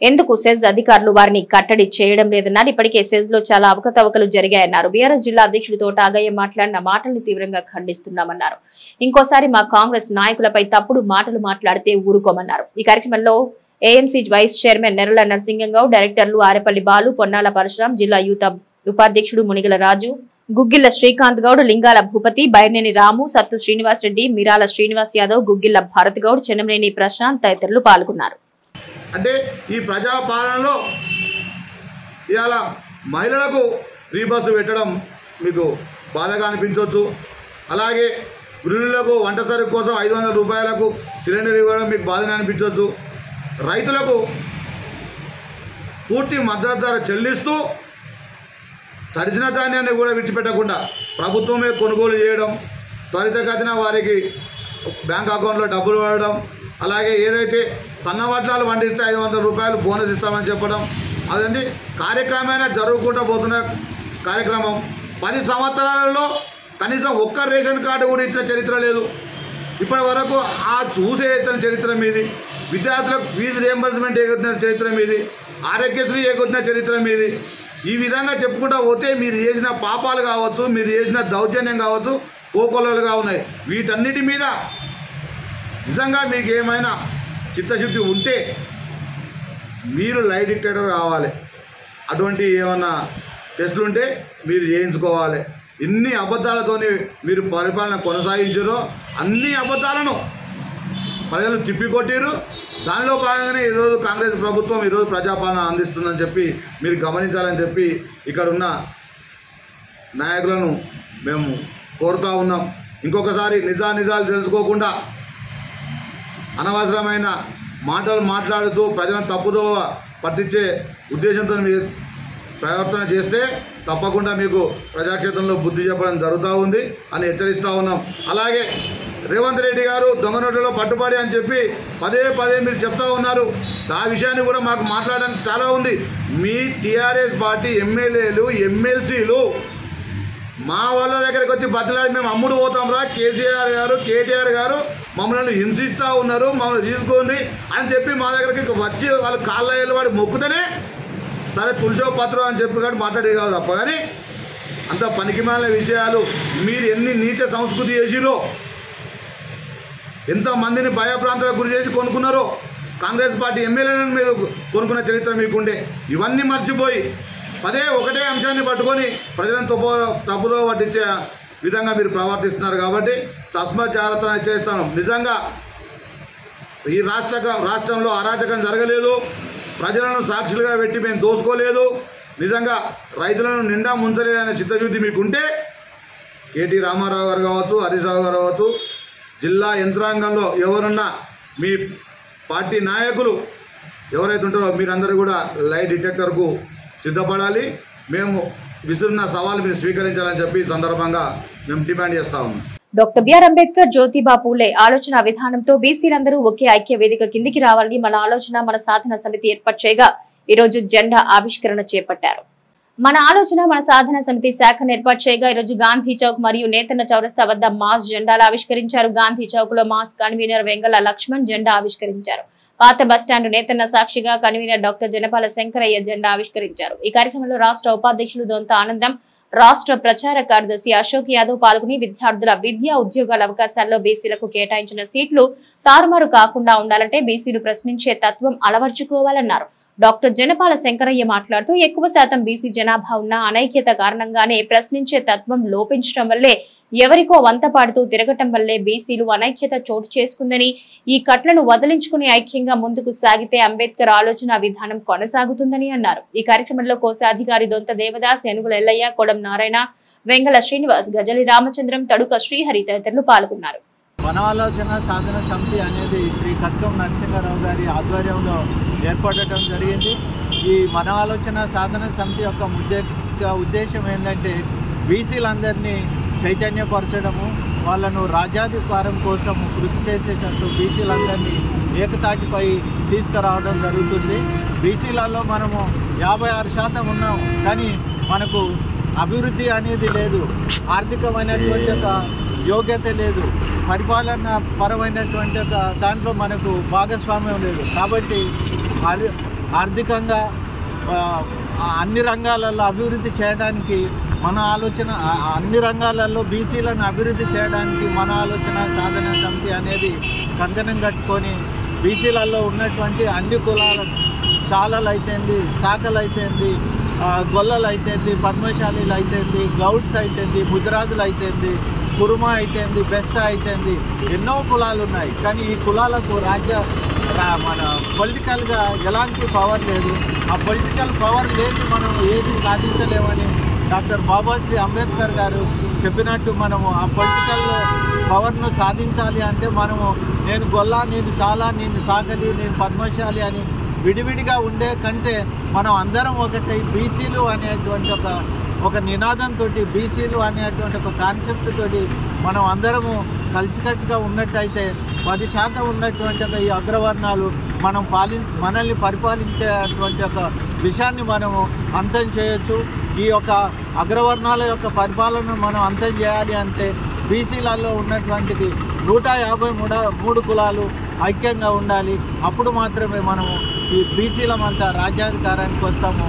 Speaker 1: ఎందుకు సెజ్ అధికారులు వారిని కట్టడి చేయడం లేదన్నారు. ఇప్పటికే సెజ్ లో చాలా అవకతవకలు జరిగాయన్నారు. బీఆర్ఎస్ జిల్లా అధ్యక్షుడు తోట ఆగయ్య మాట్లాడిన మాటల్ని తీవ్రంగా ఖండిస్తున్నామన్నారు. ఇంకోసారి మా కాంగ్రెస్ నాయకులపై తప్పుడు మాటలు మాట్లాడితే ఊరుకోమన్నారు. ఈ కార్యక్రమంలో ఏఎంసీ వైస్ చైర్మన్ నెర్రల నరసింగంగౌడ్, డైరెక్టర్లు ఆరేపల్లి బాలు, పొన్నాల పరశురాం, జిల్లా యూత్ ఉపాధ్యక్షుడు మునిగల రాజు, గుగ్గిళ్ల శ్రీకాంత్ గౌడ్, లింగాల భూపతి, బైర్నేని రాము, సత్తు శ్రీనివాస్ రెడ్డి, మిరాల శ్రీనివాస్ యాదవ్, గుగ్గిళ్ల భారత్ గౌడ్, చెన్నమనేని ప్రశాంత్ తదితరులు పాల్గొన్నారు.
Speaker 6: అంటే ఈ ప్రజా పాలనలో ఇవాళ మహిళలకు ఫ్రీ బస్సు పెట్టడం మీకు బాధగా అనిపించవచ్చు. అలాగే గృహిణులకు వంట సరుకు కోసం 500 రూపాయలకు సిలిండర్ ఇవ్వడం మీకు బాధగా అనిపించవచ్చు. రైతులకు పూర్తి మద్దతు ధర చెల్లిస్తూ తడిసిన ధాన్యాన్ని కూడా విడిచిపెట్టకుండా ప్రభుత్వమే కొనుగోలు చేయడం, త్వరితగతిన వారికి బ్యాంక్ అకౌంట్లో డబ్బులు పడడం, అలాగే ఏదైతే సన్నవడ్లాలు పండిస్తే 500 రూపాయలు బోనస్ ఇస్తామని చెప్పడం, అదండి కార్యక్రమమైనా జరుగుకుంటూ పోతున్న కార్యక్రమం. 10 సంవత్సరాలలో కనీసం ఒక్క రేషన్ కార్డు కూడా ఇచ్చిన చరిత్ర లేదు. ఇప్పటి వరకు ఆ చూసే ఎత్తిన చరిత్ర మీది, విద్యార్థులకు ఫీజు రియంబర్స్మెంట్ ఎగొట్టిన చరిత్ర మీది, ఆరోగ్యశ్రీ ఎగొట్టిన చరిత్ర మీది. ఈ విధంగా చెప్పుకుంటూ పోతే మీరు చేసిన పాపాలు కావచ్చు, మీరు చేసిన దౌర్జన్యం కావచ్చు, కోకొల్లలుగా ఉన్నాయి. వీటన్నిటి మీద నిజంగా మీకు ఏమైనా చిత్తశుద్ధి ఉంటే మీరు లై డిక్టేటర్ కావాలి. అటువంటి ఏమన్నా టెస్టులు ఉంటే మీరు చేయించుకోవాలి. ఇన్ని అబద్ధాలతోని మీరు పరిపాలన కొనసాగించారో అన్ని అబద్ధాలను ప్రజలు తిప్పికొట్టారు. దానిలో భాగంగానే ఈరోజు కాంగ్రెస్ ప్రభుత్వం ఈరోజు ప్రజాపాలన అందిస్తుందని చెప్పి మీరు గమనించాలని చెప్పి ఇక్కడ ఉన్న నాయకులను మేము కోరుతూ ఉన్నాం. ఇంకొకసారి నిజాలు తెలుసుకోకుండా అనవసరమైన మాటలు మాట్లాడుతూ ప్రజలను తప్పుదో పట్టించే ఉద్దేశంతో మీరు ప్రవర్తన చేస్తే తప్పకుండా మీకు ప్రజాక్షేత్రంలో బుద్ధి చెప్పడం జరుగుతూ ఉంది అని హెచ్చరిస్తూ ఉన్నాం. అలాగే రేవంత్ రెడ్డి గారు దొంగ నోట్లలో పట్టుబడి అని చెప్పి పదే మీరు చెప్తూ ఉన్నారు. ఆ విషయాన్ని కూడా మాకు మాట్లాడడానికి చాలా ఉంది. మీ టీఆర్ఎస్ పార్టీ ఎమ్మెల్యేలు, ఎమ్మెల్సీలు మా వాళ్ళ దగ్గరికి వచ్చి బతిలాడి మేము అమ్ముడు పోతాంరా, కేసీఆర్ గారు, కేటీఆర్ గారు మమ్మల్ని హింసిస్తూ ఉన్నారు, మమ్మల్ని తీసుకోండి అని చెప్పి మా దగ్గరికి వచ్చి వాళ్ళు కాళ్ళ వాడి మొక్కుతేనే సరే తులసో పత్రం అని చెప్పి కానీ మాట్లాడేది కాదు తప్ప. కానీ అంత పనికిమాలిన విషయాలు మీరు ఎన్ని నీచ సంస్కృతి చేసిరో, ఎంతమందిని భయప్రాంతాలకు గురి చేసి కొనుక్కున్నారో, కాంగ్రెస్ పార్టీ ఎమ్మెల్యేలను మీరు కొనుక్కున్న చరిత్ర మీకుండే. ఇవన్నీ మర్చిపోయి ఒకటే అంశాన్ని పట్టుకొని ప్రజలను తప్పుదో పట్టించే విధంగా మీరు ప్రవర్తిస్తున్నారు. కాబట్టి తస్మాత్ జాగ్రత్త చేస్తాను. నిజంగా ఈ రాష్ట్రంలో అరాచకం జరగలేదు. ప్రజలను సాక్షులుగా పెట్టి మేము దోసుకోలేదు. నిజంగా రైతులను నిండా ముంచలేదనే చిత్తశుద్ధి మీకుంటే కేటీ రామారావు గారు కావచ్చు, హరీష్ రావు గారు కావచ్చు, జిల్లా యంత్రాంగంలో ఎవరున్నా మీ పార్టీ నాయకులు ఎవరైతే ఉంటారో మీరందరూ కూడా లై డిటెక్టర్కు సిద్ధపడాలి. మేము విసురున్న సవాల్ మీరు స్వీకరించాలని చెప్పి సందర్భంగా మేము డిమాండ్ చేస్తా ఉన్నాం.
Speaker 1: డాక్టర్ బిఆర్ అంబేద్కర్, జ్యోతిబా పూలే ఆలోచన విధానంతో బీసీలందరూ ఒకే ఐక్య వేదిక కిందికి రావాలని మన ఆలోచన మన సాధన సమితి ఏర్పాటు చేయగా ఈరోజు జెండా ఆవిష్కరణ చేపట్టారు. మన ఆలోచన మన సాధన సమితి శాఖను ఏర్పాటు చేయగా ఈరోజు గాంధీ చౌక్ మరియు నేతన్న చౌరస్తా వద్ద మాస్ జెండాలు ఆవిష్కరించారు. గాంధీ చౌక్ లో మాస్ కన్వీనర్ వెంగళ లక్ష్మణ్ జెండా ఆవిష్కరించారు. పాత బస్టాండ్ నేతన్న సాక్షిగా కన్వీనర్ డాక్టర్ జనపాల శంకరయ్య జెండా ఆవిష్కరించారు. ఈ కార్యక్రమంలో రాష్ట్ర ఉపాధ్యక్షులు దొంత ఆనందం, రాష్ట్ర ప్రచార కార్యదర్శి అశోక్ యాదవ్ పాల్గొని విద్యార్థుల విద్యా ఉద్యోగాల అవకాశాల్లో బీసీలకు కేటాయించిన సీట్లు తారుమారు కాకుండా ఉండాలంటే బీసీలు ప్రశ్నించే తత్వం అలవర్చుకోవాలన్నారు. డాక్టర్ జనపాల శంకరయ్య మాట్లాడుతూ ఎక్కువ శాతం బీసీ జనాభా ఉన్న అనైక్యత కారణంగానే ప్రశ్నించే తత్వం లోపించడం వల్లే ఎవరికో వంత పాడుతూ తిరగటం వల్లే బీసీలు అనైక్యత చోటు చేసుకుందని, ఈ కట్లను వదిలించుకుని ఐక్యంగా ముందుకు సాగితే అంబేద్కర్ ఆలోచన విధానం కొనసాగుతుందని అన్నారు. ఈ కార్యక్రమంలో కోశాధికారి దొంత దేవదాస్, ఏనుగుల ఎల్లయ్య, కొడం నారాయణ, వెంగళ శ్రీనివాస్, గజలి రామచంద్రం, తడుక శ్రీహరి తదితరులు పాల్గొన్నారు.
Speaker 7: మన ఆలోచన సాధన సమితి అనేది శ్రీ కట్కం నరసింహారావు గారి ఆధ్వర్యంలో ఏర్పడటం జరిగింది. ఈ మన ఆలోచన సాధన సమితి యొక్క ఉద్దేశం ఏంటంటే బీసీలందరినీ చైతన్యపరచడము, వాళ్ళను రాజ్యాధికారం కోసం కృషి చేసేటట్టు బీసీలందరినీ ఏకతాటిపై తీసుకురావడం జరుగుతుంది. బీసీలలో మనము 56% ఉన్నాం, కానీ మనకు అభివృద్ధి అనేది లేదు, ఆర్థికమైనటువంటి ఒక యోగ్యత లేదు, పరిపాలన పరమైనటువంటి ఒక దాంట్లో మనకు భాగస్వామ్యం లేదు. కాబట్టి ఆర్థికంగా అన్ని రంగాలలో అభివృద్ధి చేయడానికి మన ఆలోచన, అన్ని రంగాలలో బీసీలను అభివృద్ధి చేయడానికి మన ఆలోచన సాధన సమితి అనేది కంకణం కట్టుకొని బీసీలలో ఉన్నటువంటి అన్ని కులాల చాలలు అయితేంది, శాఖలు అయితేంది, గొల్లలు అయితేంది, పద్మశాలీలు అయితేంది, గౌడ్స్ అయితేంది, ముద్రాజులు అయితేంది, కురుమా అయితేంది, బెస్తా అయితేంది, ఎన్నో కులాలు ఉన్నాయి. కానీ ఈ కులాలకు మన పొలిటికల్గా ఎలాంటి పవర్ లేదు. ఆ పొలిటికల్ పవర్ లేని మనం ఏది సాధించలేమని డాక్టర్ బాబాశ్రీ అంబేద్కర్ గారు చెప్పినట్టు మనము ఆ పొలిటికల్ పవర్ను సాధించాలి అంటే మనము నేను గొల్ల, నేను చాలా, నేను సాకలి, నేను పద్మశాలి అని విడివిడిగా ఉండే కంటే మనం అందరం ఒకటి బీసీలు అనేటువంటి ఒక నినాదంతో, బీసీలు అనేటువంటి ఒక కాన్సెప్ట్ తోటి మనం అందరము కలిసికట్టుగా ఉన్నట్టయితే 10% ఉన్నటువంటి ఒక ఈ అగ్రవర్ణాలు మనల్ని పరిపాలించేటువంటి ఒక విషయాన్ని మనము అంతం చేయొచ్చు. ఈ యొక్క అగ్రవర్ణాల యొక్క పరిపాలనను మనం అంతం చేయాలి అంటే బీసీలలో ఉన్నటువంటిది 153 కులాలు ఐక్యంగా ఉండాలి. అప్పుడు మాత్రమే మనము ఈ బీసీలమంతా రాజ్యాధికారానికి వస్తాము.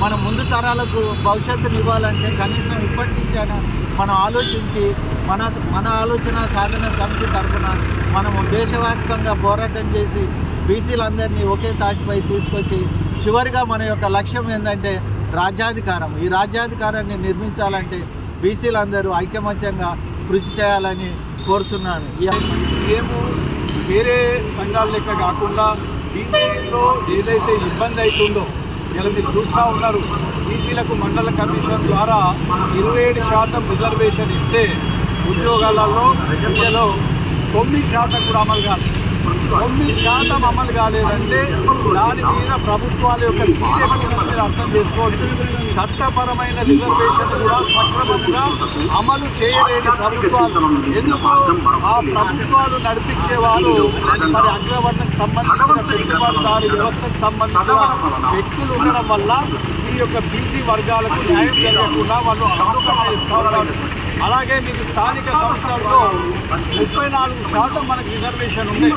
Speaker 7: మన ముందు తరాలకు భవిష్యత్తుని ఇవ్వాలంటే కనీసం ఇప్పటి నుంచైనా మనం ఆలోచించి మన ఆలోచన సాధన సమితి తరఫున మనము దేశవ్యాప్తంగా పోరాటం చేసి బీసీలందరినీ ఒకే తాటిపై తీసుకొచ్చి చివరిగా మన యొక్క లక్ష్యం ఏంటంటే రాజ్యాధికారం. ఈ రాజ్యాధికారాన్ని నిర్మించాలంటే బీసీలందరూ ఐకమత్యంగా కృషి చేయాలని కోరుచున్నాను.
Speaker 8: మేము వేరే సంఘాల లెక్క కాకుండా బీసీలో ఏదైతే ఇబ్బంది అవుతుందో ఇలా మీరు చూస్తూ ఉన్నారు. బీసీలకు మండల కమిషన్ ద్వారా 27% రిజర్వేషన్ ఇస్తే ఉద్యోగాలలో విద్యలో 9% కూడా అమలు కాదు. 9% అమలు కాలేదంటే దాని మీద ప్రభుత్వాల యొక్క మీరు అర్థం చేసుకోవచ్చు. చట్టపరమైన రిజర్వేషన్ కూడా సక్రమంగా అమలు చేయలేని ప్రభుత్వాలు. ఎందుకు ఆ ప్రభుత్వాలు నడిపించేవారు మరి అగ్రవర్ణకు సంబంధించిన పెట్టుబడిదారు వ్యవస్థకు సంబంధించిన వ్యక్తులు ఉండడం వల్ల ఈ యొక్క బీసీ వర్గాలకు న్యాయం జరగకుండా వాళ్ళు అడ్డుకట్ట ఇస్తూ ఉన్నారు. అలాగే మీకు స్థానిక సంస్థల్లో 34% మనకు రిజర్వేషన్ ఉంది.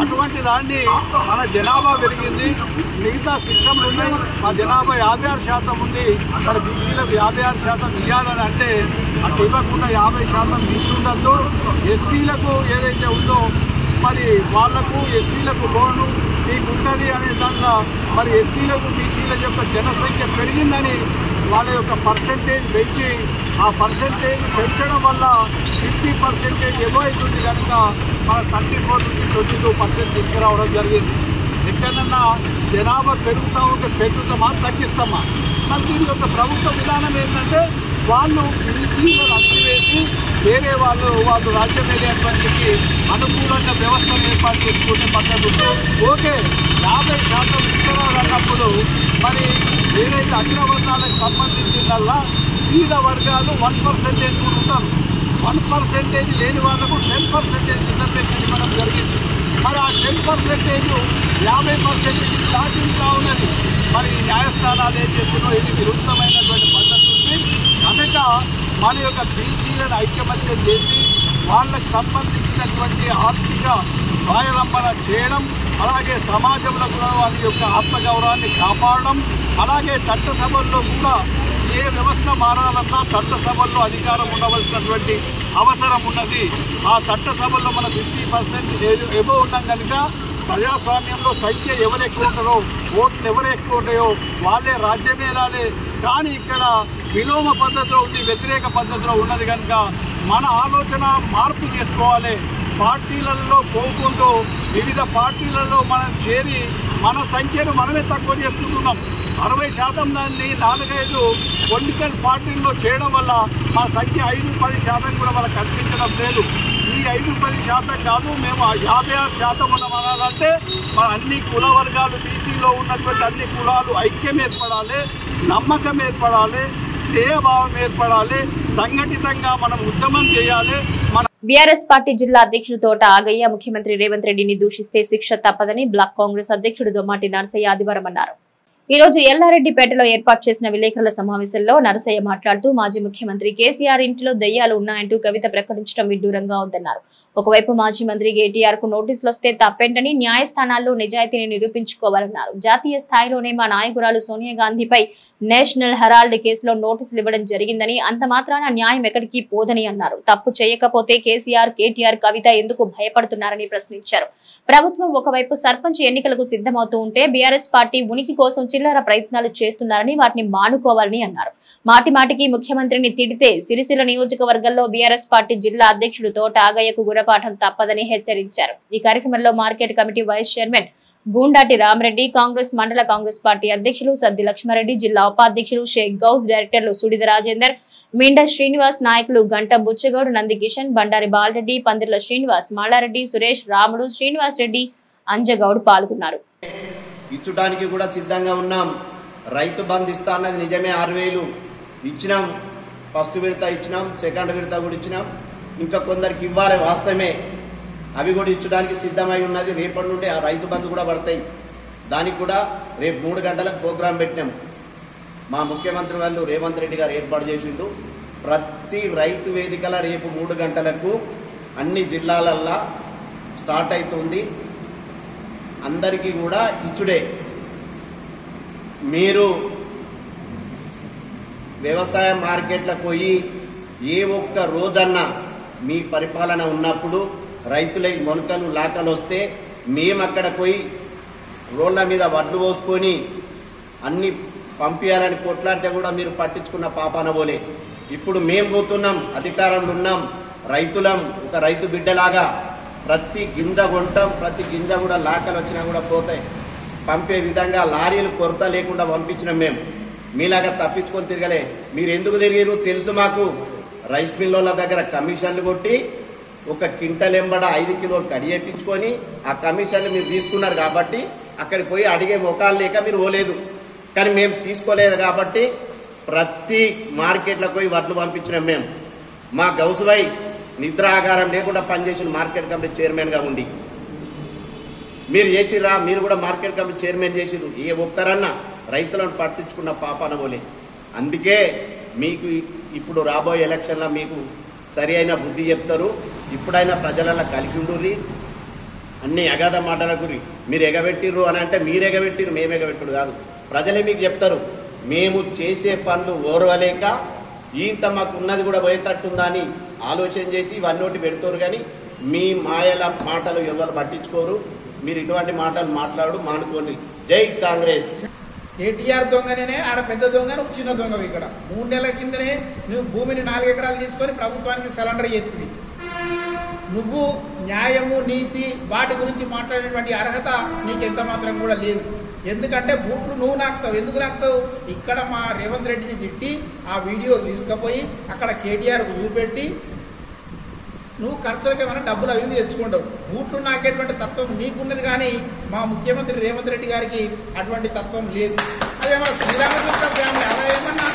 Speaker 8: అటువంటి దాన్ని మన జనాభా పెరిగింది, మిగతా సిస్టమ్లు ఉన్నాయి. మా జనాభా 56% ఉంది. మరి బీసీలకు 56% ఇవ్వాలని అంటే అటు ఇవ్వకుండా 50% మించి ఉండద్దు. ఎస్సీలకు ఏదైతే ఉందో మరి వాళ్లకు ఎస్సీలకు లోను మీకు ఉంటుంది అనే దాంట్లో మరి ఎస్సీలకు బీసీల యొక్క జనసంఖ్య పెరిగిందని వాళ్ళ యొక్క పర్సెంటేజ్ పెంచి ఆ పర్సెంటేజ్ పెంచడం వల్ల 50% ఎగో అవుతుంది కనుక మన 34 నుంచి 22% తీసుకురావడం జరిగింది. ఎక్కడన్నా జనాభా పెరుగుతూ ఉంటే పెంచుతామా తగ్గిస్తామా? మరి దీని యొక్క ప్రభుత్వ విధానం ఏంటంటే వాళ్ళు బీసీలను అణచివేసి వేరే వాళ్ళు రాజ్యం వెళ్ళేటువంటికి అనుకూలంగా వ్యవస్థను ఏర్పాటు చేసుకునే పద్ధతి ఉంటే ఓకే. 50% ఇస్తున్నారు అన్నప్పుడు మరి ఏదైతే అగ్రవర్ణాలకు సంబంధించిందల్లా వివిధ వర్గాలు 1% కూడా ఉంటారు. 1% లేని వాళ్ళకు 10% రిజర్వేషన్ ఇవ్వడం జరిగింది. మరి ఆ 10% 50% స్టార్టింగ్గా ఉన్నది. మరి న్యాయస్థానాలు ఏం చేస్తున్నారో ఇది విరుద్ధమైనటువంటి పద్ధతి ఉంది. కనుక మన యొక్క బీసీలను ఐక్యమత్యం చేసి వాళ్ళకు సంబంధించినటువంటి ఆర్థిక స్వావలంబన చేయడం, అలాగే సమాజంలో కూడా వాళ్ళ యొక్క ఆత్మగౌరవాన్ని కాపాడడం, అలాగే చట్టసభల్లో కూడా ఏ వ్యవస్థ మారాలన్నా చట్టసభల్లో అధికారం ఉండవలసినటువంటి అవసరం ఉన్నది. ఆ చట్టసభల్లో మన 50% ఎబో ఉన్నాం కనుక ప్రజాస్వామ్యంలో సంఖ్య ఎవరు ఎక్కువ ఉంటారో, ఓట్లు ఎవరు ఎక్కువ ఉంటాయో వాళ్ళే రాజ్యం ఏలాలి. కానీ ఇక్కడ విలోమ పద్ధతిలో ఉంది, వ్యతిరేక పద్ధతిలో ఉన్నది కనుక మన ఆలోచన మార్పు చేసుకోవాలి. పార్టీలలో పోకుండా వివిధ పార్టీలలో మనం చేరి మన సంఖ్యను మనమే తక్కువ చేసుకుంటున్నాం. 60% దాన్ని 4-5 పొలిటికల్ పార్టీల్లో చేయడం వల్ల మన సంఖ్య 5-10% కూడా మనకు కనిపించడం లేదు. ఈ 5-10% కాదు, మేము 56% ఉన్నామనాలంటే మన అన్ని కుల వర్గాలు బీసీలో ఉన్నటువంటి అన్ని కులాలు ఐక్యం ఏర్పడాలి, నమ్మకం ఏర్పడాలి, స్నేహభావం ఏర్పడాలి, సంఘటితంగా మనం ఉద్యమం చేయాలి.
Speaker 1: బీఆర్ఎస్ పార్టీ జిల్లా అధ్యక్షుడు తోట ఆగయ్య ముఖ్యమంత్రి రేవంత్ రెడ్డిని దూషిస్తే శిక్ష తప్పదని బ్లాక్ కాంగ్రెస్ అధ్యక్షుడు దొమ్మాటి నరసయ్య ఆదివారం అన్నారు. ఈ రోజు ఎల్లారెడ్డిపేటలో ఏర్పాటు చేసిన విలేకరుల సమావేశంలో నరసయ్య మాట్లాడుతూ మాజీ ముఖ్యమంత్రి కేసీఆర్ ఇంటిలో దయ్యాలు ఉన్నాయంటూ కవిత ప్రకటించడం విడ్డూరంగా ఉందన్నారు. ఒకవైపు మాజీ మంత్రి కేటీఆర్ కు నోటీసులు వస్తే తప్పేంటని న్యాయస్థానాల్లో నిజాయితీని నిరూపించుకోవాలన్నారు. జాతీయ స్థాయిలోనే మా నాయకురాలు సోనియా గాంధీపై నేషనల్ హెరాల్డ్ కేసులో నోటీసులు ఇవ్వడం జరిగిందని, అంత మాత్రాన న్యాయం ఎక్కడికి పోదని అన్నారు. తప్పు చేయకపోతే కేసీఆర్, కేటీఆర్, కవిత ఎందుకు భయపడుతున్నారని ప్రశ్నించారు. ప్రభుత్వం ఒకవైపు సర్పంచ్ ఎన్నికలకు సిద్ధమవుతూ ఉంటే బీఆర్ఎస్ పార్టీ ఉనికి కోసం చిల్లర ప్రయత్నాలు చేస్తున్నారని, వాటిని మానుకోవాలని అన్నారు. మాటి మాటికి ముఖ్యమంత్రిని తిడితే సిరిసిల్ల నియోజకవర్గంలో బీఆర్ఎస్ పార్టీ జిల్లా అధ్యక్షుడు తోట ఆగయ్యకు గుణపాఠం తప్పదని హెచ్చరించారు. ఈ కార్యక్రమంలో market committee vice chairman Gundati Ramareddy, Congress mandal Congress party అధ్యక్షులు సద్ది లక్ష్మారెడ్డి, జిల్లా ఉపాధ్యక్షులు షేక్ గౌస్, డైరెక్టర్లు సుడిద రాజేందర్, మిండ శ్రీనివాస్, నాయకులు గంట బుచ్చగౌడ్, నంది కిషన్, బండారి బాలరెడ్డి, పందిర్ల శ్రీనివాస్, మాలారెడ్డి, సురేష్, రాముడు, శ్రీనివాస్ రెడ్డి, అంజగౌడ్ పాల్గొన్నారు.
Speaker 9: ఇచ్చడానికి కూడా సిద్ధంగా ఉన్నాం. రైతు బంధు ఇస్తా అన్నది నిజమే, 6,000 ఇచ్చినాం. ఫస్ట్ విడత ఇచ్చినాం, సెకండ్ విడత కూడా ఇచ్చినాం. ఇంకా కొందరికి ఇవ్వాలి, వాస్తవమే. అవి కూడా ఇచ్చడానికి సిద్ధమై ఉన్నది. రేపటి నుండి ఆ రైతు బంధు కూడా పడతాయి. దానికి కూడా రేపు 3 గంటలకు ప్రోగ్రాం పెట్టినాం. మా ముఖ్యమంత్రి వాళ్ళు రేవంత్ రెడ్డి గారు ఏర్పాటు చేసిండు. ప్రతి రైతు వేదికల రేపు 3 గంటలకు అన్ని జిల్లాలల్లా స్టార్ట్ అవుతుంది. అందరికీ కూడా ఇచ్చుడే. మీరు వ్యవసాయ మార్కెట్లకు పోయి ఏ ఒక్క రోజన్నా మీ పరిపాలన ఉన్నప్పుడు రైతులకి మొలకలు లాకలు వస్తే మేము అక్కడ పోయి రోడ్ల మీద వడ్లు పోసుకొని అన్ని పంపించాలని కొట్లాడితే కూడా మీరు పట్టించుకున్న పాపాన పోలే. ఇప్పుడు మేము పోతున్నాం, అధికారంలో ఉన్నాం, రైతులం, ఒక రైతు బిడ్డలాగా ప్రతి గింజ కొంటాం. ప్రతి గింజ కూడా లాకలు వచ్చినా కూడా పోతాయి. పంపే విధంగా లారీలు కొరత లేకుండా పంపించినాం. మేము మీలాగా తప్పించుకొని తిరగలే. మీరు ఎందుకు తిరిగారు తెలుసు మాకు. రైస్ మిల్లుల దగ్గర కమిషన్లు కొట్టి ఒక క్వింటల్ ఎంబడ 5 కిలోలు కడియేపించుకొని ఆ కమిషన్లు మీరు తీసుకున్నారు కాబట్టి అక్కడికి పోయి అడిగే ముఖాలు లేక మీరు పోలేదు. కానీ మేము తీసుకోలేదు కాబట్టి ప్రతి మార్కెట్లకు పోయి వడ్లు పంపించినాం. మేము మా గౌసువై నిద్ర ఆగారం లేకుండా పనిచేసిన మార్కెట్ కమిటీ చైర్మన్గా ఉండి మీరు చేసిరా. మీరు కూడా మార్కెట్ కమిటీ చైర్మన్ చేసిరు. ఏ ఒక్కరన్నా రైతులను పట్టించుకున్న పాపాన పోలే. అందుకే మీకు ఇప్పుడు రాబోయే ఎలక్షన్లో మీకు సరి అయిన బుద్ధి చెప్తారు. ఇప్పుడైనా ప్రజలలో కలిసి ఉండుర్రి. అన్ని అగాధ మాటల గురి మీరు ఎగబెట్టిర్రు అని అంటే మీరు ఎగబెట్టిరు, మేము ఎగబెట్టుడు కాదు. ప్రజలే మీకు చెప్తారు. మేము చేసే పనులు ఓర్వలేక ఇంత మాకు ఉన్నది కూడా పోయేటట్టుందా అని ఆలోచన చేసి ఇవన్నోటి పెడతారు. కానీ మీ మాయల మాటలు ఎవరు పట్టించుకోరు. మీరు ఇటువంటి మాటలు మాట్లాడు మానుకోండి. జై కాంగ్రెస్.
Speaker 10: కేటీఆర్ దొంగనే, ఆడ పెద్ద దొంగ, నువ్వు చిన్న దొంగ. ఇక్కడ 3 నెలల కిందనే నువ్వు భూమిని 4 ఎకరాలు తీసుకొని ప్రభుత్వానికి సరెండర్ చేస్తుంది. నువ్వు న్యాయము, నీతి వాటి గురించి మాట్లాడేటువంటి అర్హత నీకు ఎంత మాత్రం కూడా లేదు. ఎందుకంటే బూట్లు నువ్వు నాకుతావు. ఎందుకు నాకుతావు? ఇక్కడ మా రేవంత్ రెడ్డిని తిట్టి ఆ వీడియో తీసుకుపోయి అక్కడ కేటీఆర్కు చూపెట్టి నువ్వు ఖర్చులకి ఏమైనా డబ్బులు అవి తెచ్చుకుంటావు. బూట్లు నాకేటువంటి తత్వం నీకున్నది, కానీ మా ముఖ్యమంత్రి రేవంత్ రెడ్డి గారికి అటువంటి తత్వం లేదు. అదేమో శ్రీరామచంద్ర ఫ్యామిలీ అలా ఏమన్నా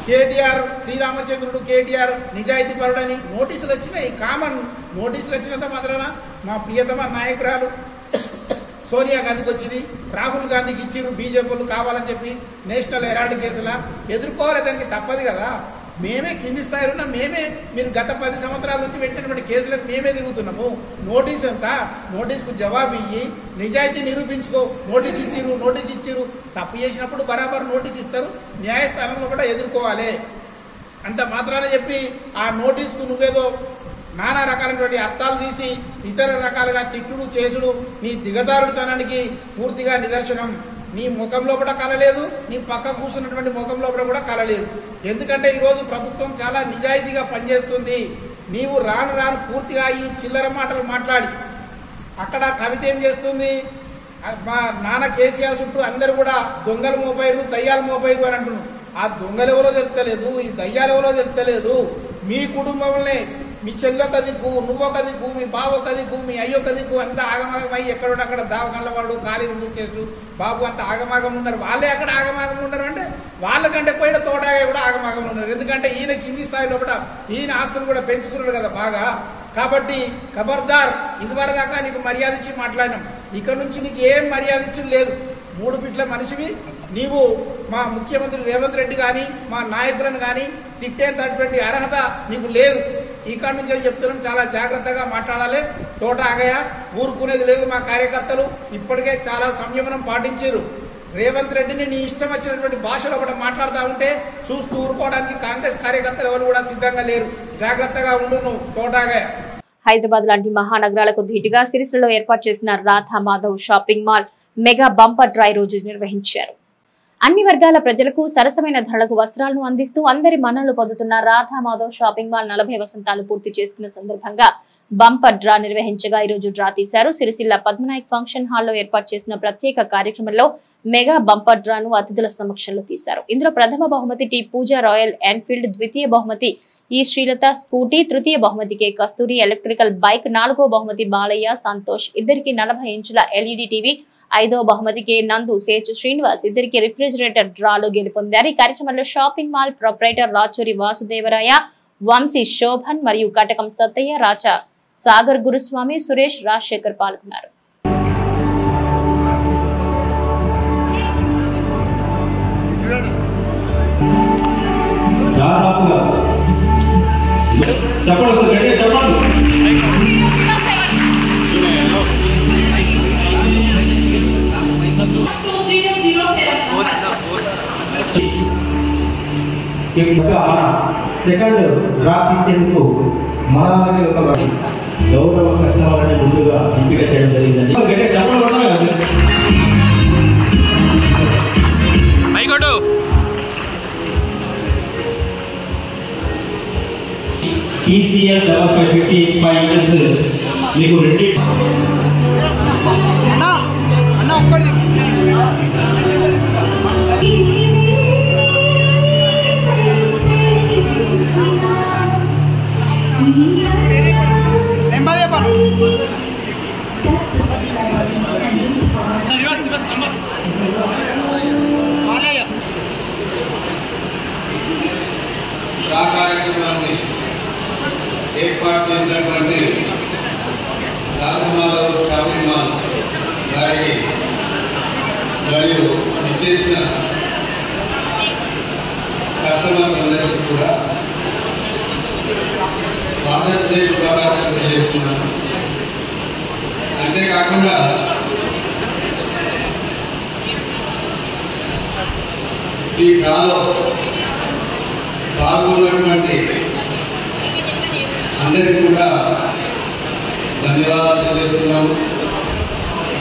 Speaker 10: కేటీఆర్, శ్రీరామచంద్రుడు, కేటీఆర్ నిజాయితీ పరుడని నోటీసులు వచ్చినాయి. కామన్ నోటీసులు వచ్చినంత మాత్రాన మా ప్రియతమ నాయకురాలు సోనియా గాంధీకి వచ్చింది, రాహుల్ గాంధీకి ఇచ్చిరు. బీజేపీలు కావాలని చెప్పి నేషనల్ హెరాల్డ్ కేసులా ఎదుర్కోవాలి. దానికి తప్పదు కదా. మేమే కింది స్థాయిలో ఉన్నాం. మేమే మీరు గత 10 సంవత్సరాల నుంచి పెట్టినటువంటి కేసులకు మేమే తిరుగుతున్నాము. నోటీస్ ఎంత? నోటీస్కు జవాబు ఇయ్యి, నిజాయితీ నిరూపించుకో. నోటీస్ ఇచ్చిరు. తప్పు చేసినప్పుడు బరాబర్ నోటీస్ ఇస్తారు. న్యాయస్థానంలో కూడా ఎదుర్కోవాలి. అంత మాత్రాన చెప్పి ఆ నోటీస్కు నువ్వేదో నానా రకాలైనటువంటి అర్థాలు తీసి ఇతర రకాలుగా తిట్టుడు చేసుడు నీ దిగజారుడుతనానికి పూర్తిగా నిదర్శనం. నీ ముఖంలో కూడా కలలేదు, నీ పక్క కూర్చున్నటువంటి ముఖంలో కూడా కలలేదు. ఎందుకంటే ఈరోజు ప్రభుత్వం చాలా నిజాయితీగా పనిచేస్తుంది. నీవు రాను పూర్తిగా ఈ చిల్లర మాటలు మాట్లాడి అక్కడ కవిత ఏం చేస్తుంది? మా నాన్న కేసీఆర్ చుట్టూ అందరూ కూడా దొంగలు మోపైరు, దయ్యాలు మోపైరు అని అంటున్నాను. ఆ దొంగలు ఎవరో తెలుస్తలేదు, ఈ దయ్యాలు ఎవరో తెలుస్తలేదు. మీ కుటుంబంలో మీ చెల్లొక దిక్కు, నువ్వొక దిక్కు, మీ బావొక దిక్కు, మీ అయ్యొక దిక్కు, అంతా ఆగమాగమై ఎక్కడో అక్కడ దావగలవాడు ఖాళీ ఉండి చేసుడు బాబు అంత ఆగమాగం ఉన్నారు. వాళ్ళే అక్కడ ఆగమాగం ఉన్నారు అంటే వాళ్ళకంటే పోయిన తోటగా కూడా ఆగమాగం ఉన్నారు. ఎందుకంటే ఈయన కింది స్థాయిలో కూడా ఈయన ఆస్తులు కూడా పెంచుకున్నాడు కదా బాగా. కాబట్టి ఖబర్దార్, ఇదివరకు దాకా నీకు మర్యాద ఇచ్చి మాట్లాడినాం. ఇక నుంచి నీకు ఏం మర్యాద ఇచ్చి లేదు. 3 ఫీట్ల మనిషివి, నీవు మా ముఖ్యమంత్రి రేవంత్ రెడ్డి కానీ మా నాయకులను కానీ తిట్టేటటువంటి అర్హత నీకు లేదు. ఈ కాడి నుంచి చెప్తున్నాం, చాలా జాగ్రత్తగా మాట్లాడాలి. తోట ఆగయా ఊరుకునేది లేదు. మా కార్యకర్తలు ఇప్పటికే చాలా సంయమనం పాటించారు. రేవంత్ రెడ్డిని నీ ఇష్టం వచ్చినటువంటి భాషలో ఒకటి మాట్లాడుతూ ఉంటే చూస్తూ ఊరుకోవడానికి కాంగ్రెస్ కార్యకర్తలు ఎవరు కూడా సిద్ధంగా లేరు. జాగ్రత్తగా ఉండు నువ్వు తోటాగా.
Speaker 1: హైదరాబాద్ లాంటి మహానగరాలకు ధీటుగా సిరిసిల్లలో ఏర్పాటు చేసిన Radha Madhav shopping mall mega bumper dry రోజు నిర్వహించారు. అన్ని వర్గాల ప్రజలకు సరసమైన ధరలకు వస్త్రాలను అందిస్తూ అందరి మన్ననలు పొందుతున్న రాధా మాధవ్ షాపింగ్ మాల్ 40 వసంతాలు పూర్తి చేసుకున్న సందర్భంగా బంపర్ డ్రా నిర్వహించగా ఈ రోజు డ్రా తీశారు. సిరిసిల్ల పద్మనాయక్ ఫంక్షన్ హాల్లో ఏర్పాటు చేసిన ప్రత్యేక కార్యక్రమంలో మెగా బంపర్ డ్రాను అతిథుల సమక్షంలో తీశారు. ఇందులో ప్రథమ బహుమతి టీ పూజా రాయల్ ఎన్ఫీల్డ్, ద్వితీయ బహుమతి ఈ శ్రీలత స్కూటీ, తృతీయ బహుమతి కే కస్తూరి ఎలక్ట్రికల్ బైక్, 4వ బహుమతి బాలయ్య సంతోష్ ఇద్దరికి 40 ఇంచుల ఎల్ఈడి టీవీ, 5వ బహుమతి కే నందు సేచు శ్రీనివాస్ ఇద్దరికి రిఫ్రిజిరేటర్ డ్రాలో గెలుపొందారు. ఈ కార్యక్రమంలో shopping mall proprietor Rachuri Vasudevaraya, Vamshi Shobhan మరియు కటకం సత్తయ్య, రాచా సాగర్ గురుస్వామి, సురేష్, రాజశేఖర్ పాల్గొన్నారు.
Speaker 11: సెకండ్ డ్రా తీసేందుకు మన ఒక గౌరవ కస్టమర్ని ముందుగా ఎంపిక చేయడం జరిగిందండి. TCL 5555 ఇంచెస్ మీకు రెడ్డి
Speaker 12: కార్యక్రమాన్ని ఏర్పాటు చేసినటువంటి రాధా మాధవ్ షాపింగ్ మాల్ గారికి మరియు ఇచ్చేసిన కస్టమర్స్ అందరికీ కూడా ఫాదర్స్ డే శుభాకాంక్షలు తెలియజేస్తున్నాను. అంతేకాకుండా ఈ డ్రాలో పాల్గొన్నటువంటి అందరికీ కూడా ధన్యవాదాలు తెలియజేస్తున్నాము.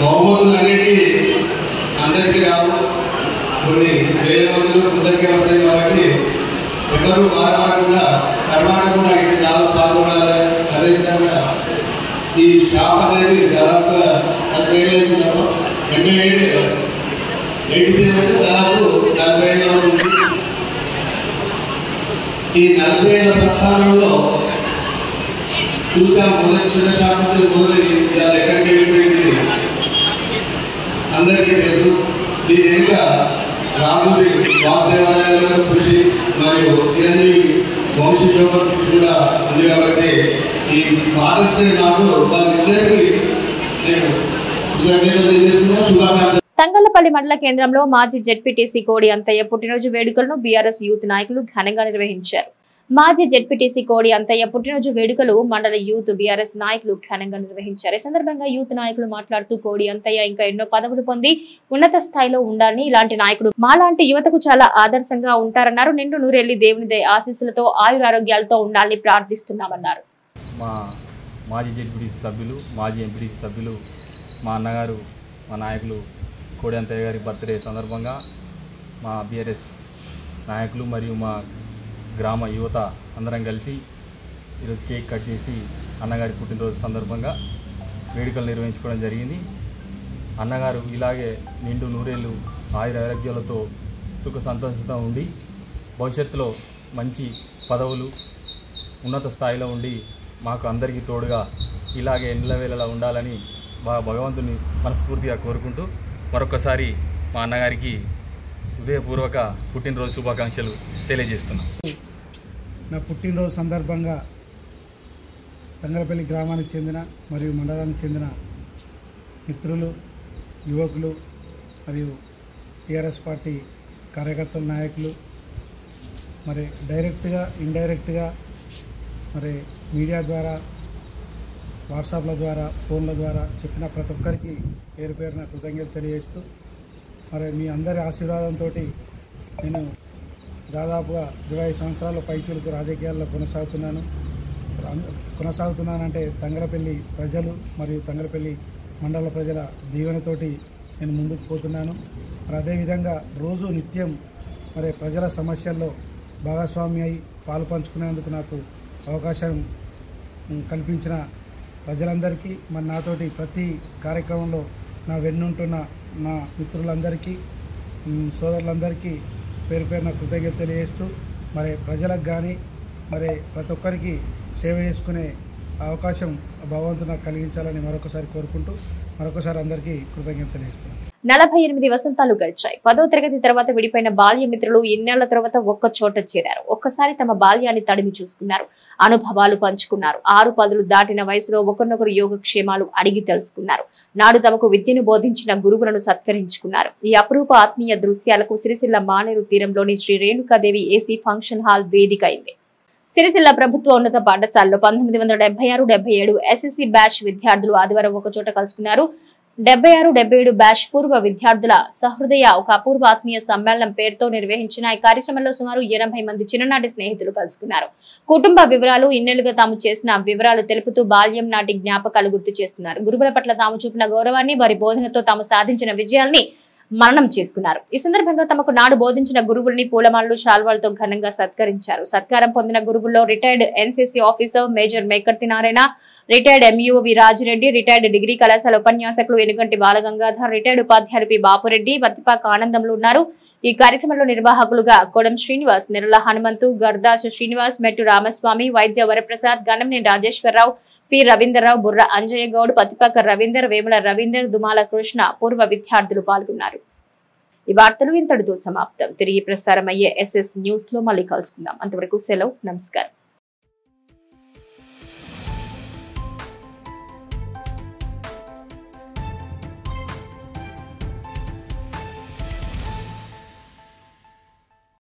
Speaker 12: బహుమతులు అనేవి అందరికీ రావు, కొన్ని వేల మందిలో కొందరికి వస్తాయి. కాబట్టి ఎవరు బాధపడకుండా కర్మాడకుండా ఈ డ్రాలో పాల్గొనాలి. అదేవిధంగా ఈ షాప్ అనేది దాదాపుగా 87 దాదాపు 40 ఏళ్ళ ఉంది. ఈ 40 ఏళ్ళ ప్రస్థానంలో చూసాం, మొదటి చిన్న షాప్ నుంచి మొదలు దాని ఎక్కడికి వెళ్ళిపోయింది అందరికీ తెలుసు. దీని వెనుక రాముడి వాసుదేవాలయాల గారు కృషి మరియు చిరంజీవి వంశీ శోభన్ కృషి కూడా ఉంది. కాబట్టి ఈ ఫాదర్స్ డే నాకు వాళ్ళిద్దరికీ నేను కృతజ్ఞతలు తెలియజేస్తున్నాను, శుభాకాంక్షలు.
Speaker 1: తంగళ్లపల్లి మండల కేంద్రంలో మాజీ జెడ్పీటీసీ కోడి అంతయ్య పుట్టినరోజు వేడుకలను బీఆర్ఎస్ యూత్ నాయకులు ఘనంగా నిర్వహించారు. మాజీ జెడ్పీటీసీ కోడి అంతయ్య పుట్టినరోజు వేడుకలు మండల యూత్ బీఆర్ఎస్ నాయకులు ఘనంగా నిర్వహించారు. ఈ సందర్భంగా యూత్ నాయకులు మాట్లాడుతూ కోడి అంతయ్య ఇంకా ఎన్నో పదవులు పొంది ఉన్నత స్థాయిలో ఉండాలని, ఇలాంటి నాయకుడు మాలాంటి యువతకు చాలా ఆదర్శంగా ఉంటారన్నారు. నిండు నూరెళ్లి దేవుని ఆశీస్సులతో ఆయురారోగ్యాలతో ఉండాలని ప్రార్థిస్తున్నామన్నారు.
Speaker 13: మా మాజీ జెడ్పీటీసీ సభ్యులు, మాజీ ఎంపీటీసీ సభ్యులు, మా అన్నగారు, మా నాయకులు కోడి అంతయ్య గారి బర్త్డే సందర్భంగా మా బీఆర్ఎస్ నాయకులు మరియు మా గ్రామ యువత అందరం కలిసి ఈరోజు కేక్ కట్ చేసి అన్నగారి పుట్టినరోజు సందర్భంగా వేడుకలు నిర్వహించుకోవడం జరిగింది. అన్నగారు ఇలాగే నిండు నూరేళ్ళు ఆయురారోగ్యాలతో సుఖ సంతోషంతో ఉండి భవిష్యత్తులో మంచి పదవులు ఉన్నత స్థాయిలో ఉండి మాకు అందరికీ తోడుగా ఇలాగే నిలవేళలా ఉండాలని భగవంతుని మనస్ఫూర్తిగా కోరుకుంటూ మరొకసారి మా అన్నగారికి హృదయపూర్వక పుట్టినరోజు శుభాకాంక్షలు తెలియజేస్తున్నాం.
Speaker 14: నా పుట్టినరోజు సందర్భంగా తంగలపల్లి గ్రామానికి చెందిన మరియు మండలానికి చెందిన మిత్రులు, యువకులు మరియు టీఆర్ఎస్ పార్టీ కార్యకర్తల నాయకులు మరి డైరెక్ట్గా ఇండైరెక్ట్గా మరి మీడియా ద్వారా వాట్సాప్ల ద్వారా ఫోన్ల ద్వారా చెప్పిన ప్రతి ఒక్కరికి పేరు పేరున కృతజ్ఞతలు తెలియజేస్తూ మరి మీ అందరి ఆశీర్వాదంతో నేను దాదాపుగా 25 సంవత్సరాల పైచీలకు రాజకీయాల్లో కొనసాగుతున్నానంటే తంగలపల్లి ప్రజలు మరియు తంగలపల్లి మండల ప్రజల దీవెనతోటి నేను ముందుకు పోతున్నాను. మరి అదేవిధంగా రోజు నిత్యం మరి ప్రజల సమస్యల్లో భాగస్వామి అయి పాలు పంచుకునేందుకు నాకు అవకాశం కల్పించిన ప్రజలందరికీ మరి నాతోటి ప్రతి కార్యక్రమంలో నా వెన్నుంటున్న నా మిత్రులందరికీ సోదరులందరికీ పేరు పేరున కృతజ్ఞత తెలియజేస్తూ మరి ప్రజలకు కానీ మరి ప్రతి ఒక్కరికి సేవ చేసుకునే అవకాశం భగవంతుడు నాకు కలిగించాలని మరొకసారి కోరుకుంటూ మరొకసారి అందరికీ కృతజ్ఞత తెలియజేస్తున్నాను.
Speaker 1: 48 వసంతాలు గడిచాయి. 10వ తరగతి తర్వాత విడిపోయిన బాల్య మిత్రులు ఇన్నేళ్ల తర్వాత ఒక్క చోట చేరారు. ఒక్కసారి తమ బాల్యాన్ని తడిమి చూసుకున్నారు, అనుభవాలు పంచుకున్నారు. 6 పదులు దాటిన వయసులో ఒకరినొకరు యోగక్షేమాలు అడిగి తెలుసుకున్నారు. నాడు తమకు విద్యను బోధించిన గురువులను సత్కరించుకున్నారు. ఈ అపురూప ఆత్మీయ దృశ్యాలకు సిరిసిల్ల మానేరు తీరంలోని Shri Renukadevi AC function hall వేదిక అయింది. సిరిసిల్ల ప్రభుత్వ ఉన్నత పాఠశాలలో 1976-77 ఎస్ఎస్సీ బ్యాచ్ విద్యార్థులు ఆదివారం ఒకచోట కలుసుకున్నారు. 76-77 బ్యాచ్ పూర్వ విద్యార్థుల సహృదయ ఒక అపూర్వ ఆత్మీయ సమ్మేళనం పేరుతో నిర్వహించిన ఈ కార్యక్రమంలో సుమారు 80 మంది చిన్ననాటి స్నేహితులు కలుసుకున్నారు. కుటుంబ వివరాలు, ఇన్నేళ్లుగా తాము చేసిన వివరాలు తెలుపుతూ బాల్యం నాటి జ్ఞాపకాలు గుర్తు చేస్తున్నారు. గురువుల పట్ల తాము చూపిన గౌరవాన్ని, వారి బోధనతో తాము సాధించిన విజయాల్ని మననం చేసుకున్నారు. ఈ సందర్భంగా తమకు నాడు బోధించిన గురువుల్ని పూలమాలలు, శాల్వాలతో ఘనంగా సత్కరించారు. సత్కారం పొందిన గురువుల్లో retired NCC officer major Mekarthi Narayana, retired M U V Rajireddy, retired degree కళాశాల ఉపన్యాసకులు ఎనుగంటి బాలగంగాధర్, రిటైర్డ్ ఉపాధ్యాయులు పి బాపురెడ్డి, వత్తిపాక ఆనందములు ఉన్నారు. ఈ కార్యక్రమంలో నిర్వాహకులుగా కొడం శ్రీనివాస్, నిరల హనుమంతు, గర్దాసు శ్రీనివాస్, మెట్టు రామస్వామి, వైద్య వరప్రసాద్, గణంనేని రాజేశ్వరరావు, పి రవీంద్రరావు, బుర్ర అంజయ్య గౌడ్, పత్తిపాక రవీందర్, వేముల రవీందర్, దుమాల కృష్ణ పూర్వ విద్యార్థులు పాల్గొన్నారు. ఈ వార్తలు ఇంతటితో సమాప్తం. తిరిగి ప్రసారం అయ్యే ఎస్ఎస్ న్యూస్ లో మళ్ళీ కలుసుకుందాం. అంతవరకు సెలవు, నమస్కారం.